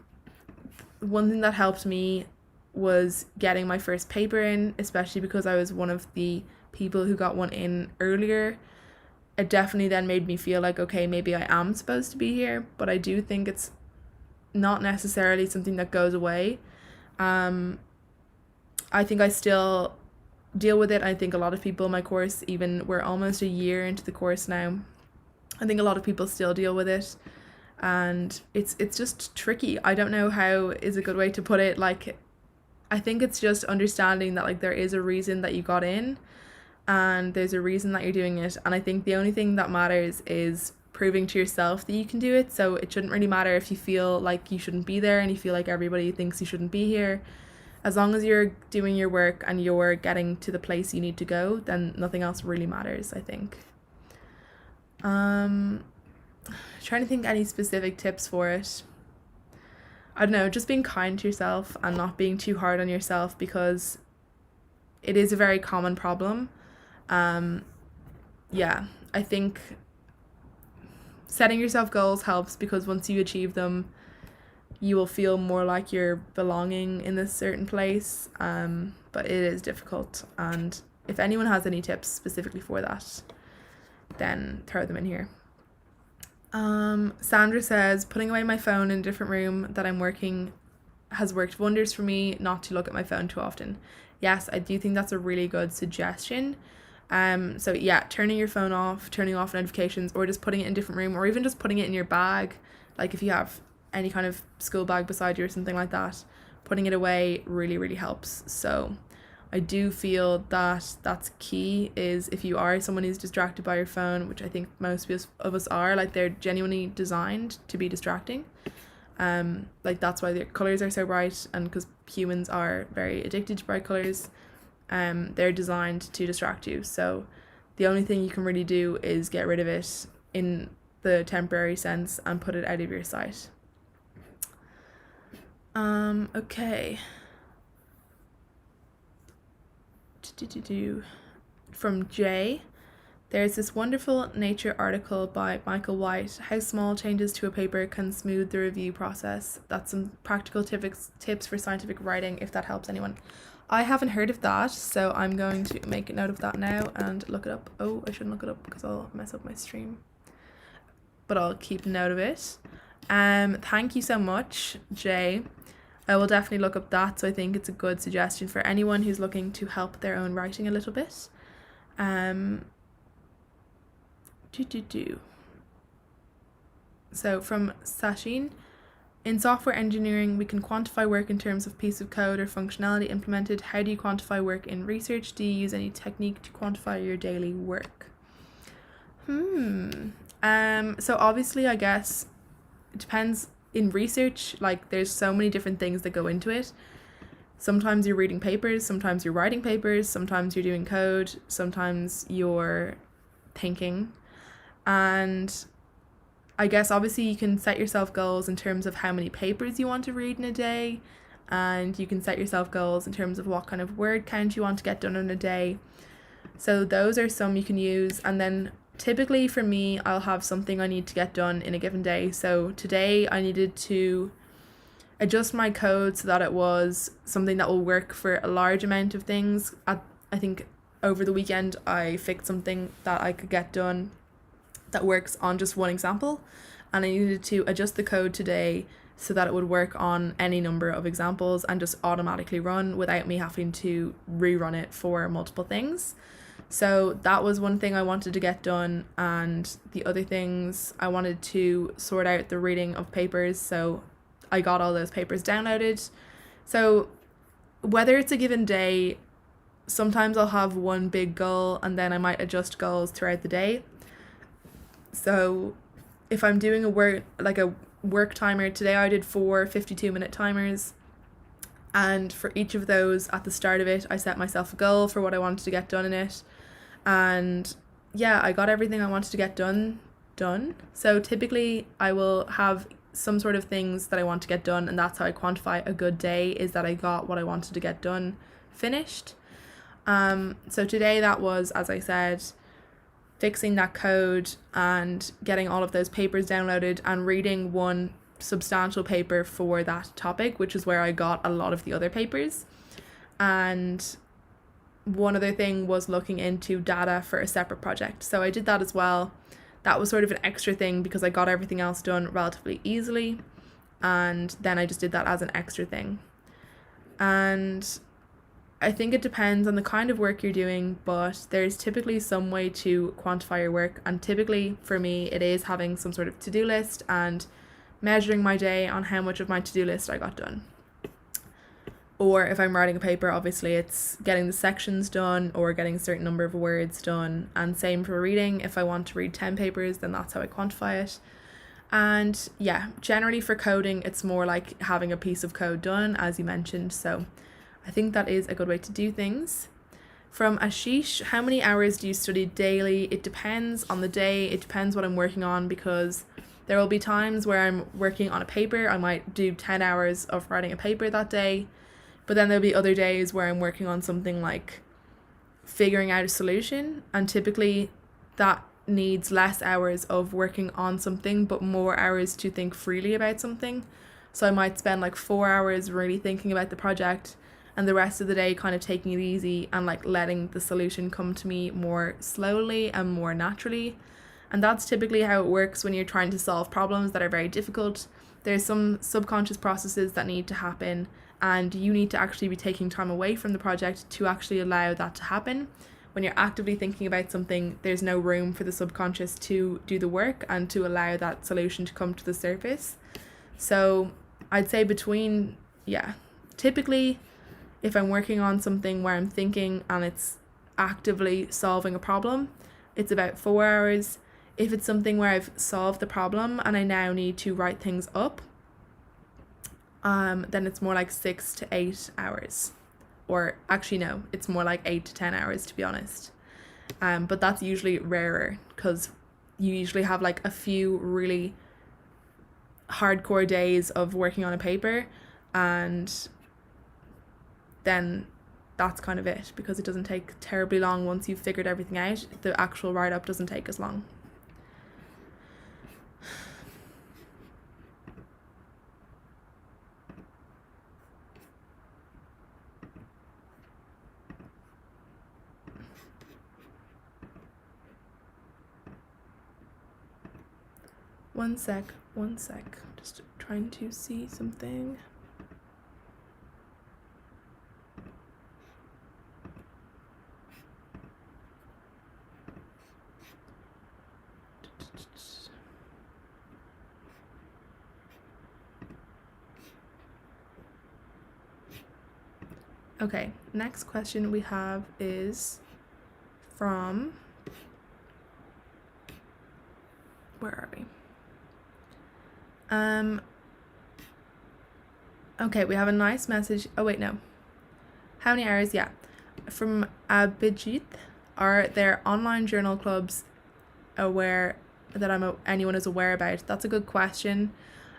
one thing that helped me was getting my first paper in, especially because I was one of the people who got one in earlier. It definitely then made me feel like, okay, maybe I am supposed to be here, but I do think it's not necessarily something that goes away. I think I still deal with it. I think a lot of people in my course, even we're almost a year into the course now, I think a lot of people still deal with it, and it's just tricky. I don't know how is a good way to put it. Like, I think it's just understanding that like there is a reason that you got in, and there's a reason that you're doing it, and I think the only thing that matters is proving to yourself that you can do it. So it shouldn't really matter if you feel like you shouldn't be there and you feel like everybody thinks you shouldn't be here. As long as you're doing your work and you're getting to the place you need to go, then nothing else really matters, I think. Trying to think any specific tips for it. I don't know, just being kind to yourself and not being too hard on yourself, because it is a very common problem. Yeah, I think setting yourself goals helps, because once you achieve them, you will feel more like you're belonging in this certain place. But it is difficult, and if anyone has any tips specifically for that, then throw them in here. Sandra says, putting away my phone in a different room that I'm working has worked wonders for me not to look at my phone too often. Yes, I do think that's a really good suggestion. So yeah, turning off notifications, or just putting it in a different room, or even just putting it in your bag. Like if you have any kind of school bag beside you or something like that, putting it away really, really helps. So I do feel that that's key, is if you are someone who's distracted by your phone, which I think most of us are, like they're genuinely designed to be distracting. Like that's why the colours are so bright, and because humans are very addicted to bright colours, they're designed to distract you. So the only thing you can really do is get rid of it in the temporary sense and put it out of your sight. Okay. From Jay, there's this wonderful Nature article by Michael White, How Small Changes to a Paper Can Smooth the Review Process. That's some practical tips for scientific writing, if that helps anyone. I haven't heard of that, so I'm going to make a note of that now and look it up. Oh, I shouldn't look it up because I'll mess up my stream, but I'll keep note of it. Thank you so much, Jay. I will definitely look up that, so I think it's a good suggestion for anyone who's looking to help their own writing a little bit. So from Sachin, in software engineering, we can quantify work in terms of piece of code or functionality implemented. How do you quantify work in research? Do you use any technique to quantify your daily work? So obviously, I guess it depends. In research, like there's so many different things that go into it. Sometimes you're reading papers, sometimes you're writing papers, sometimes you're doing code, sometimes you're thinking. And I guess obviously you can set yourself goals in terms of how many papers you want to read in a day, and you can set yourself goals in terms of what kind of word count you want to get done in a day. So those are some you can use. And then typically for me, I'll have something I need to get done in a given day. So today I needed to adjust my code so that it was something that will work for a large amount of things. I think over the weekend I fixed something that I could get done that works on just one example, and I needed to adjust the code today so that it would work on any number of examples and just automatically run without me having to rerun it for multiple things. So that was one thing I wanted to get done, and the other things I wanted to sort out the reading of papers, so I got all those papers downloaded. So whether it's a given day, sometimes I'll have one big goal and then I might adjust goals throughout the day. So if I'm doing a work timer, today I did 4 52-minute timers, and for each of those at the start of it I set myself a goal for what I wanted to get done in it, and yeah, I got everything I wanted to get done. So typically I will have some sort of things that I want to get done, and that's how I quantify a good day, is that I got what I wanted to get done finished. So today that was, as I said, fixing that code and getting all of those papers downloaded and reading one substantial paper for that topic, which is where I got a lot of the other papers. And one other thing was looking into data for a separate project. So I did that as well. That was sort of an extra thing because I got everything else done relatively easily. And then I just did that as an extra thing. And I think it depends on the kind of work you're doing, but there's typically some way to quantify your work. And typically for me, it is having some sort of to-do list and measuring my day on how much of my to-do list I got done. Or if I'm writing a paper, obviously it's getting the sections done or getting a certain number of words done. And same for reading. If I want to read 10 papers, then that's how I quantify it. And yeah, generally for coding, it's more like having a piece of code done, as you mentioned. So I think that is a good way to do things. From Ashish, how many hours do you study daily? It depends on the day. It depends what I'm working on, because there will be times where I'm working on a paper. I might do 10 hours of writing a paper that day. But then there'll be other days where I'm working on something like figuring out a solution. And typically that needs less hours of working on something, but more hours to think freely about something. So I might spend like 4 hours really thinking about the project, and the rest of the day kind of taking it easy and like letting the solution come to me more slowly and more naturally. And that's typically how it works when you're trying to solve problems that are very difficult. There's some subconscious processes that need to happen, and you need to actually be taking time away from the project to actually allow that to happen. When you're actively thinking about something, there's no room for the subconscious to do the work and to allow that solution to come to the surface. So I'd say typically if I'm working on something where I'm thinking and it's actively solving a problem, it's about 4 hours. If it's something where I've solved the problem and I now need to write things up, then it's more like 6 to 8 hours. Or actually no, it's more like 8 to 10 hours, to be honest. But that's usually rarer, because you usually have like a few really hardcore days of working on a paper, and then that's kind of it, because it doesn't take terribly long once you've figured everything out. The actual write-up doesn't take as long. One sec. Just trying to see something. Okay, next question we have is from, where are we? Okay, we have a nice message. Oh wait, no. How many hours? Yeah. From Abhijit, are there online journal clubs aware that anyone is aware about? That's a good question.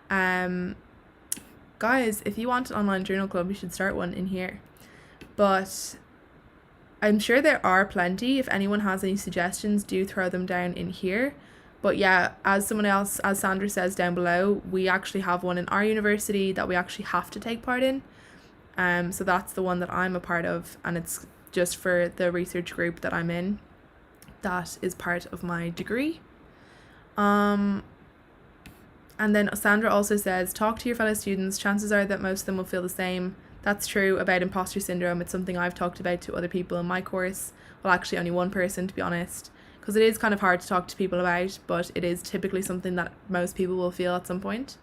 Guys, if you want an online journal club, you should start one in here. But I'm sure there are plenty. If anyone has any suggestions, do throw them down in here. But yeah, as Sandra says down below, we actually have one in our university that we actually have to take part in. So that's the one that I'm a part of, and it's just for the research group that I'm in. That is part of my degree. And then Sandra also says, talk to your fellow students. Chances are that most of them will feel the same. That's true about imposter syndrome. It's something I've talked about to other people in my course. Well, actually only one person, to be honest, because it is kind of hard to talk to people about, but it is typically something that most people will feel at some point.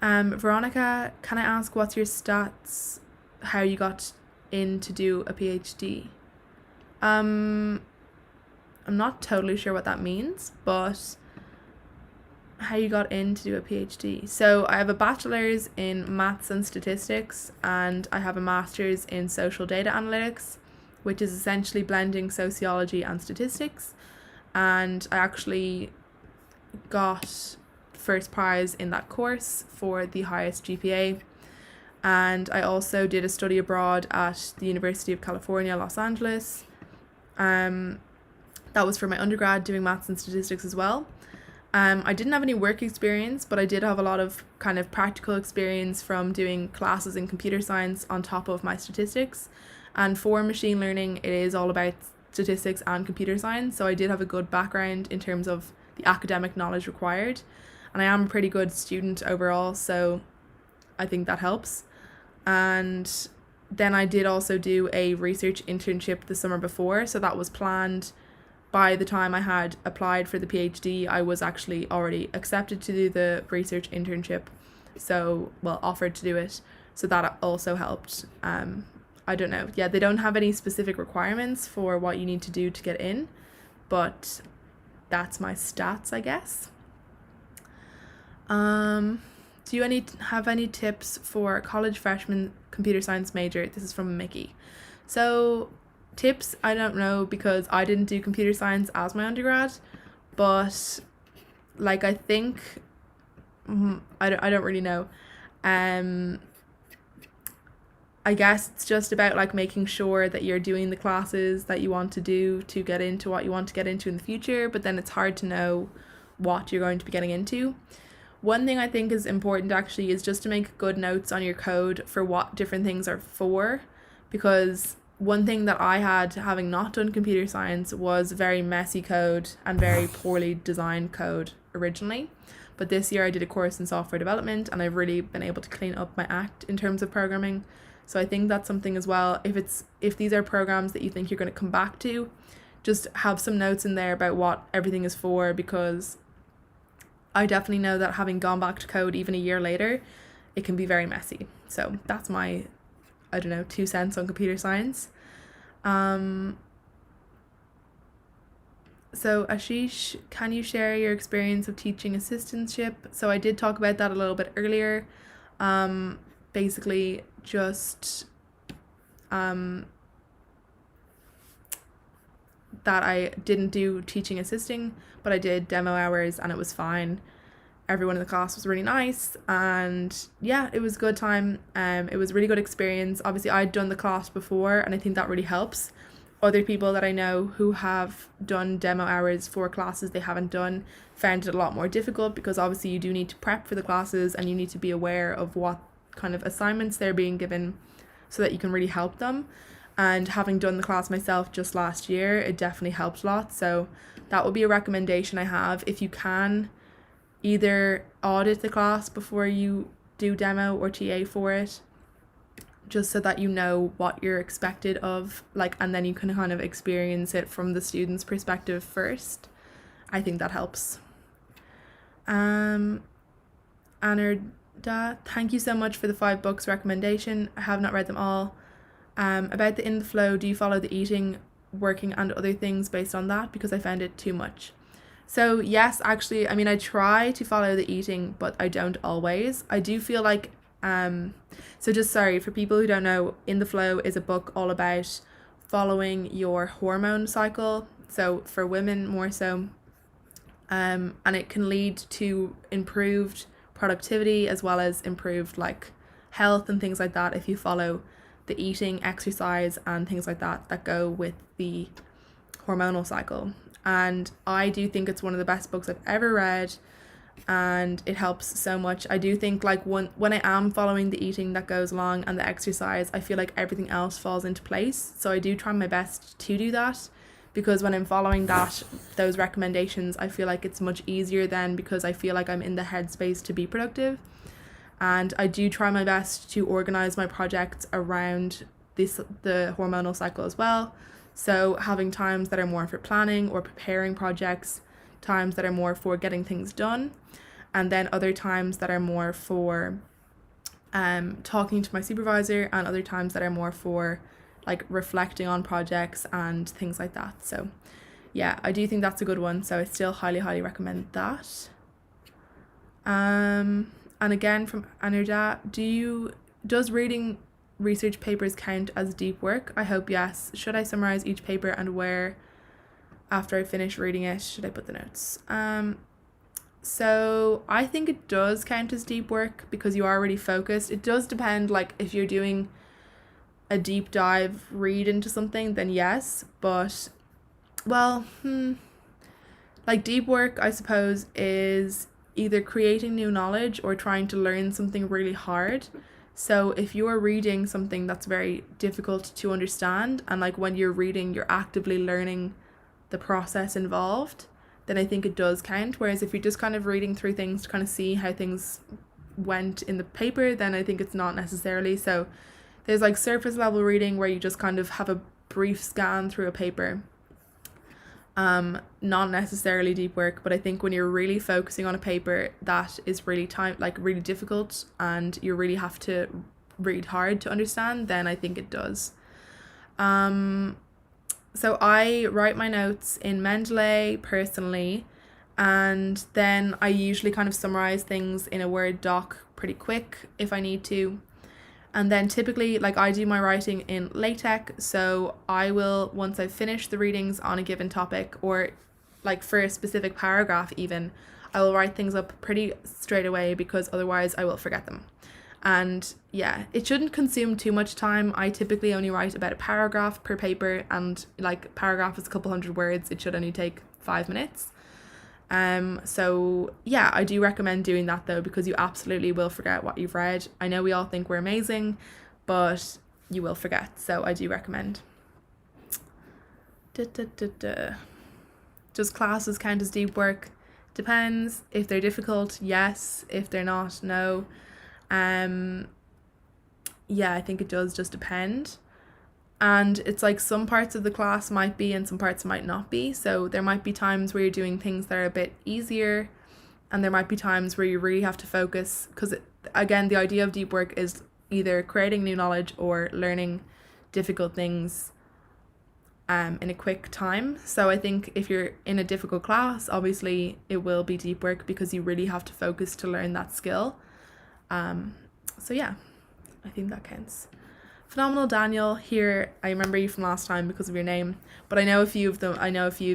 Veronica, can I ask what's your stats, how you got in to do a PhD? I'm not totally sure what that means, but how you got in to do a PhD. So I have a bachelor's in maths and statistics, and I have a master's in social data analytics, which is essentially blending sociology and statistics. And I actually got first prize in that course for the highest GPA. And I also did a study abroad at the University of California, Los Angeles. That That was for my undergrad, doing maths and statistics as well. I didn't have any work experience, but I did have a lot of kind of practical experience from doing classes in computer science on top of my statistics. And for machine learning, it is all about statistics and computer science. So I did have a good background in terms of the academic knowledge required. And I am a pretty good student overall, so I think that helps. And then I did also do a research internship the summer before, so that was planned. By the time I had applied for the PhD, I was actually already accepted to do the research internship, offered to do it, so that also helped. I don't know, they don't have any specific requirements for what you need to do to get in, but that's my stats, I guess. Do you have any tips for college freshman computer science major? This is from Mickey. So tips, I don't know, because I didn't do computer science as my undergrad, but like I think I don't really know. I guess it's just about like making sure that you're doing the classes that you want to do to get into what you want to get into in the future, but then it's hard to know what you're going to be getting into. One thing I think is important actually is just to make good notes on your code for what different things are for, because one thing that I had, having not done computer science, was very messy code and very poorly designed code originally. But this year I did a course in software development and I've really been able to clean up my act in terms of programming. So I think that's something as well. If these are programs that you think you're going to come back to, just have some notes in there about what everything is for, because I definitely know that having gone back to code even a year later, it can be very messy. So that's my, 2 cents on computer science. So Ashish, can you share your experience of teaching assistantship? So I did talk about that a little bit earlier. Basically just that I didn't do teaching assisting, but I did demo hours and it was fine. Everyone in the class was really nice, and it was a good time. It was a really good experience. Obviously I'd done the class before and I think that really helps. Other people that I know who have done demo hours for classes they haven't done found it a lot more difficult, because obviously you do need to prep for the classes and you need to be aware of what kind of assignments they're being given so that you can really help them. And having done the class myself just last year, it definitely helped a lot. So that would be a recommendation I have. If you can, either audit the class before you do demo or TA for it, just so that you know what you're expected of, and then you can kind of experience it from the student's perspective first. I think that helps. Anurda, thank you so much for the 5 books recommendation. I have not read them all. About the in the flow, do you follow the eating, working and other things based on that? Because I found it too much. So yes, actually, I try to follow the eating, but I don't always. I do feel like, for people who don't know, In the Flow is a book all about following your hormone cycle. So for women more so, and it can lead to improved productivity as well as improved health and things like that if you follow the eating, exercise and things like that go with the hormonal cycle. And I do think it's one of the best books I've ever read, and it helps so much. I do think when I am following the eating that goes along and the exercise, I feel like everything else falls into place. So I do try my best to do that, because when I'm following those recommendations, I feel like it's much easier then, because I feel like I'm in the headspace to be productive. And I do try my best to organize my projects around the hormonal cycle as well. So having times that are more for planning or preparing projects, times that are more for getting things done, and then other times that are more for talking to my supervisor, and other times that are more for reflecting on projects and things like that. So I do think that's a good one, so I still highly recommend that. And again from Anurda, does reading research papers count as deep work? I hope yes. Should I summarize each paper, and where after I finish reading it should I put the notes? So I think it does count as deep work because you are already focused. It does depend, if you're doing a deep dive read into something, then yes, but Well, like deep work, I suppose, is either creating new knowledge or trying to learn something really hard. So if you're reading something that's very difficult to understand, and like when you're reading, you're actively learning the process involved, then I think it does count. Whereas if you're just kind of reading through things to kind of see how things went in the paper, then I think it's not necessarily. So there's like surface level reading where you just kind of have a brief scan through a paper. Not necessarily deep work, but I think when you're really focusing on a paper that is really really difficult, and you really have to read hard to understand, then I think it does. So I write my notes in Mendeley personally, and then I usually kind of summarize things in a Word doc pretty quick if I need to. And then typically, like, I do my writing in LaTeX, so I will, once I've finished the readings on a given topic, or like for a specific paragraph even, I will write things up pretty straight away, because otherwise I will forget them. And yeah, it shouldn't consume too much time. I typically only write about a paragraph per paper, and like paragraph is a couple hundred words. It should only take 5 minutes. So yeah, I do recommend doing that though, because you absolutely will forget what you've read. I know we all think we're amazing, but you will forget. So I do recommend. Does classes count as deep work? Depends. If they're difficult, yes. If they're not, no. Yeah, I think it does just depend. And it's like some parts of the class might be and some parts might not be. So there might be times where you're doing things that are a bit easier, and there might be times where you really have to focus, because again, the idea of deep work is either creating new knowledge or learning difficult things in a quick time. So I think if you're in a difficult class, obviously it will be deep work, because you really have to focus to learn that skill. So yeah, I think that counts. Phenomenal, Daniel. Here, I remember you from last time because of your name, but I know a few of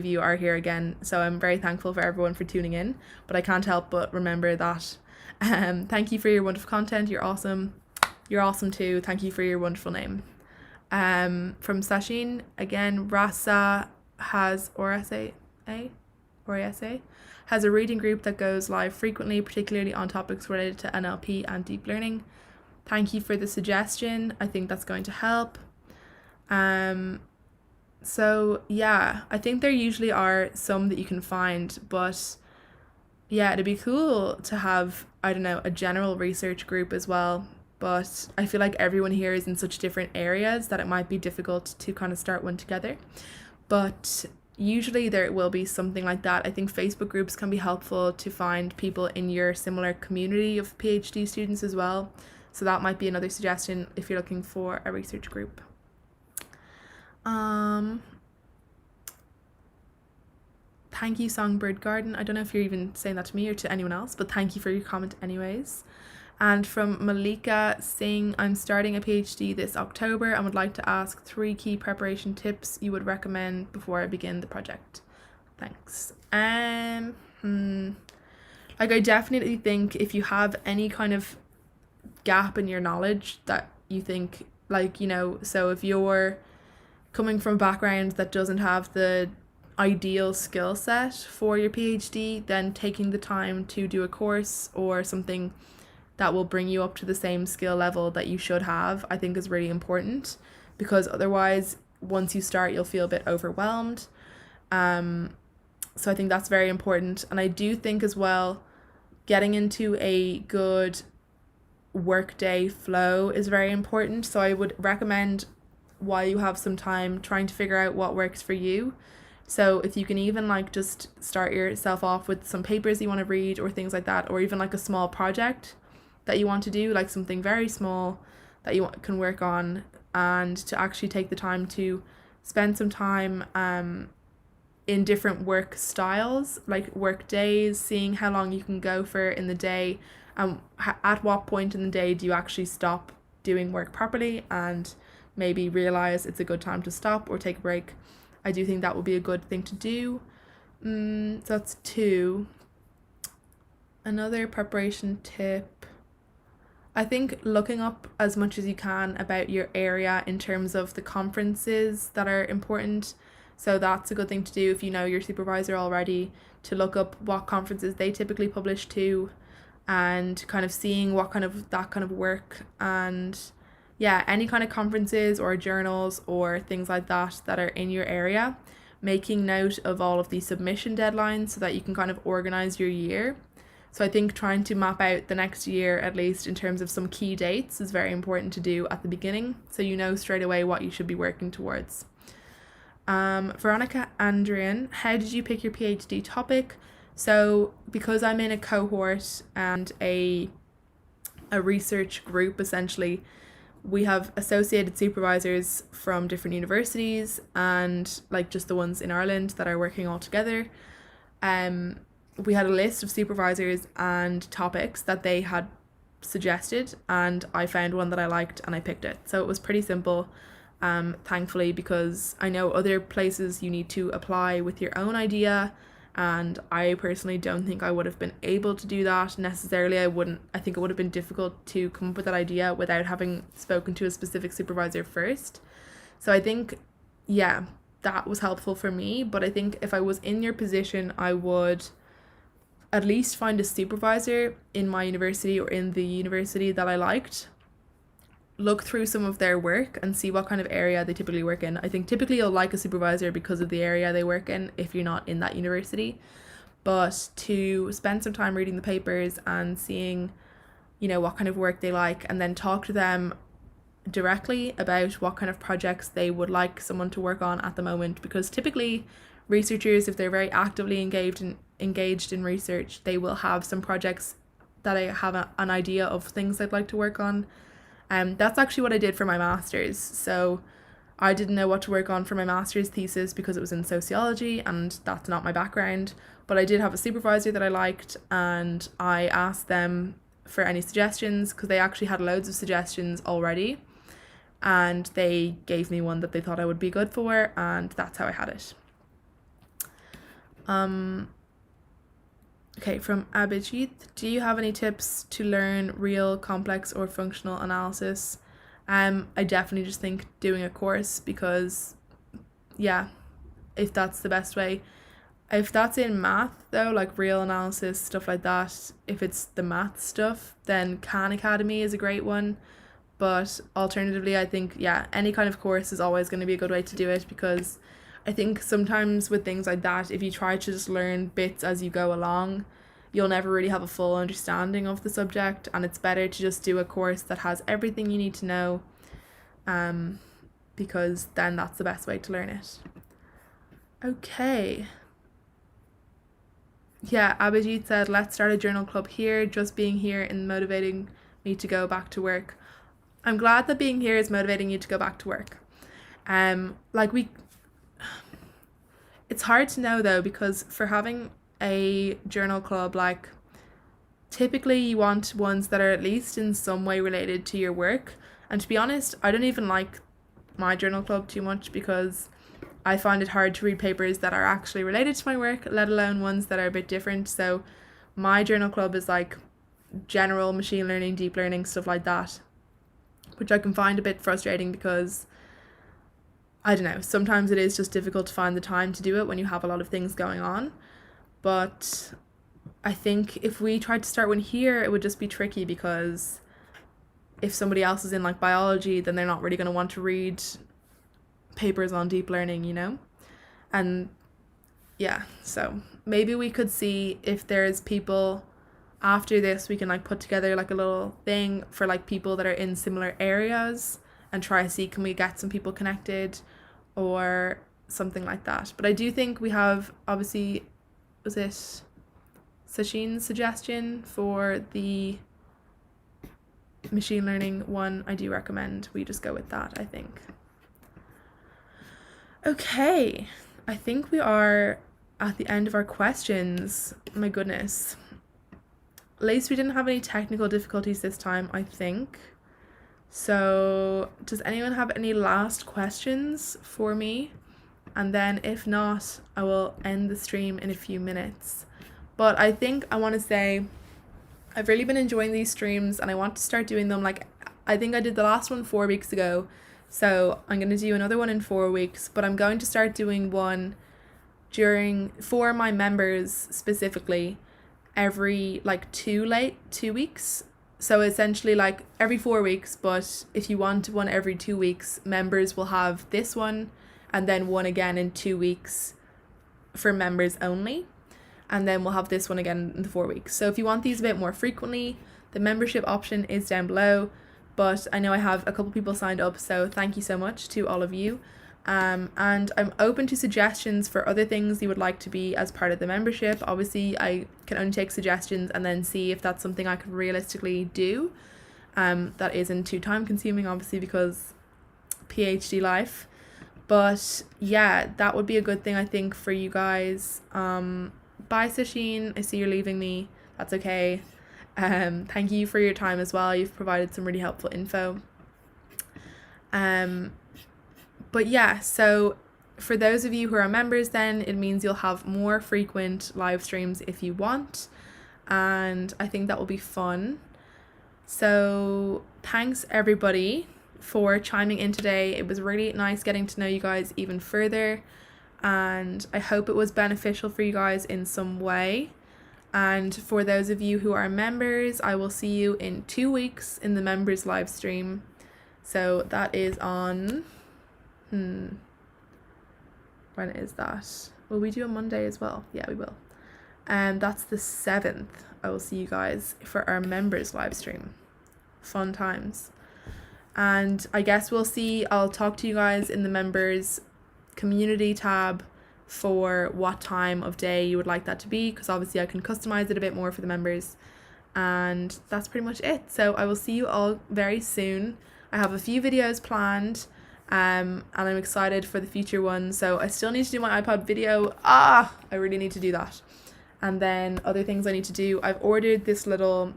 you are here again, so I'm very thankful for everyone for tuning in. But I can't help but remember that. Thank you for your wonderful content. You're awesome. You're awesome too. Thank you for your wonderful name. From Sashin again. Rasa has RSA has a reading group that goes live frequently, particularly on topics related to NLP and deep learning. Thank you for the suggestion. I think that's going to help. So yeah, I think there usually are some that you can find, but yeah, it'd be cool to have, I don't know, a general research group as well. But I feel like everyone here is in such different areas that it might be difficult to kind of start one together. But usually there will be something like that. I think Facebook groups can be helpful to find people in your similar community of PhD students as well. So that might be another suggestion if you're looking for a research group. Thank you, Songbird Garden. I don't know if you're even saying that to me or to anyone else, but thank you for your comment anyways. And from Malika Singh, I'm starting a PhD this October and would like to ask 3 key preparation tips you would recommend before I begin the project. Thanks. Like, I definitely think if you have any kind of gap in your knowledge that you think, like, you know, so if you're coming from a background that doesn't have the ideal skill set for your PhD, then taking the time to do a course or something that will bring you up to the same skill level that you should have, I think is really important, because otherwise once you start you'll feel a bit overwhelmed. So I think that's very important. And I do think as well, getting into a good workday flow is very important. So I would recommend, while you have some time, trying to figure out what works for you. So if you can even like just start yourself off with some papers you want to read or things like that, or even like a small project that you want to do, like something very small that you can work on, and to actually take the time to spend some time in different work styles, like work days, seeing how long you can go for in the day, and at what point in the day do you actually stop doing work properly and maybe realize it's a good time to stop or take a break. I do think that would be a good thing to do. So that's 2. Another preparation tip, I think looking up as much as you can about your area in terms of the conferences that are important. So that's a good thing to do if you know your supervisor already, to look up what conferences they typically publish to, and kind of seeing what kind of that kind of work, and yeah, any kind of conferences or journals or things like that that are in your area, making note of all of the submission deadlines so that you can kind of organize your year. So I think trying to map out the next year, at least in terms of some key dates, is very important to do at the beginning, so you know straight away what you should be working towards. Veronica Andrian, how did you pick your PhD topic? So because I'm in a cohort and a research group, essentially, we have associated supervisors from different universities and like just the ones in Ireland that are working all together. We had a list of supervisors and topics that they had suggested, and I found one that I liked and I picked it. So it was pretty simple, thankfully, because I know other places you need to apply with your own idea, and I personally don't think I would have been able to do that necessarily. I think it would have been difficult to come up with that idea without having spoken to a specific supervisor first. So I think, yeah, that was helpful for me, but I think if I was in your position, I would at least find a supervisor in my university or in the university that I liked, look through some of their work and see what kind of area they typically work in. I think typically you'll like a supervisor because of the area they work in if you're not in that university, but to spend some time reading the papers and seeing, you know, what kind of work they like, and then talk to them directly about what kind of projects they would like someone to work on at the moment, because typically researchers, if they're very actively engaged in research, they will have some projects that I have an idea of things I'd like to work on. That's actually what I did for my master's. So I didn't know what to work on for my master's thesis because it was in sociology and that's not my background, but I did have a supervisor that I liked, and I asked them for any suggestions because they actually had loads of suggestions already, and they gave me one that they thought I would be good for, and that's how I had it. Okay, from Abhijit, do you have any tips to learn real, complex or functional analysis? I definitely just think doing a course, because yeah, if that's the best way. If that's in math though, like real analysis, stuff like that, if it's the math stuff, then Khan Academy is a great one. But alternatively, I think, yeah, any kind of course is always going to be a good way to do it, because I think sometimes with things like that, if you try to just learn bits as you go along, you'll never really have a full understanding of the subject, and it's better to just do a course that has everything you need to know, because then that's the best way to learn it. Okay. Yeah, Abhijit said, let's start a journal club here. Just being here and motivating me to go back to work. I'm glad that being here is motivating you to go back to work. It's hard to know though, because for having a journal club, like typically you want ones that are at least in some way related to your work. And to be honest, I don't even like my journal club too much, because I find it hard to read papers that are actually related to my work, let alone ones that are a bit different. So my journal club is like general machine learning, deep learning, stuff like that, which I can find a bit frustrating because, I don't know, sometimes it is just difficult to find the time to do it when you have a lot of things going on. But I think if we tried to start one here, it would just be tricky, because if somebody else is in like biology, then they're not really going to want to read papers on deep learning, you know? And yeah, so maybe we could see if there's people after this, we can like put together like a little thing for like people that are in similar areas and try to see, can we get some people connected or something like that. But I do think we have, obviously, was it Sachin's suggestion for the machine learning one? I do recommend we just go with that, I think. Okay, I think we are at the end of our questions. My goodness. At least we didn't have any technical difficulties this time, I think. So does anyone have any last questions for me? And then if not, I will end the stream in a few minutes. But I think I want to say I've really been enjoying these streams, and I want to start doing them. Like, I think I did the last one 4 weeks ago, So I'm going to do another one in 4 weeks, but I'm going to start doing one for my members specifically every like 2 weeks. So essentially like every 4 weeks, but if you want one every 2 weeks, members will have this one and then one again in 2 weeks for members only. And then we'll have this one again in the 4 weeks. So if you want these a bit more frequently, the membership option is down below. But I know I have a couple people signed up, so thank you so much to all of you. And I'm open to suggestions for other things you would like to be as part of the membership. Obviously, I can only take suggestions and then see if that's something I could realistically do. That isn't too time consuming, obviously, because PhD life. But yeah, that would be a good thing, I think, for you guys. Bye, Sasheen. I see you're leaving me. That's okay. Thank you for your time as well. You've provided some really helpful info. But yeah, so for those of you who are members, then it means you'll have more frequent live streams if you want, and I think that will be fun. So thanks everybody for chiming in today. It was really nice getting to know you guys even further, and I hope it was beneficial for you guys in some way. And for those of you who are members, I will see you in 2 weeks in the members live stream. So that is on when is that? Will we do a Monday as well? Yeah, we will. And that's the 7th. I will see you guys for our members live stream. Fun times. And I guess I'll talk to you guys in the members community tab for what time of day you would like that to be, because obviously I can customize it a bit more for the members. And that's pretty much it. So I will see you all very soon. I have a few videos planned, and I'm excited for the future ones. So I still need to do my iPod video. I really need to do that. And then other things I need to do, I've ordered this little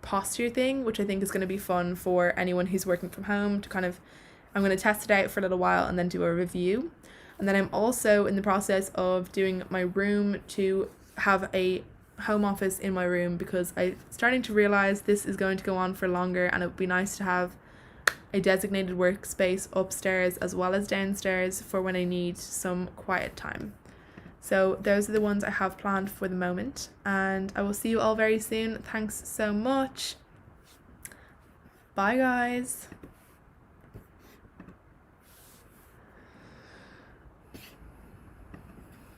posture thing, which I think is going to be fun for anyone who's working from home to I'm going to test it out for a little while and then do a review. And then I'm also in the process of doing my room to have a home office in my room, because I'm starting to realize this is going to go on for longer, and it would be nice to have a designated workspace upstairs as well as downstairs for when I need some quiet time. So those are the ones I have planned for the moment, and I will see you all very soon. Thanks so much. Bye guys.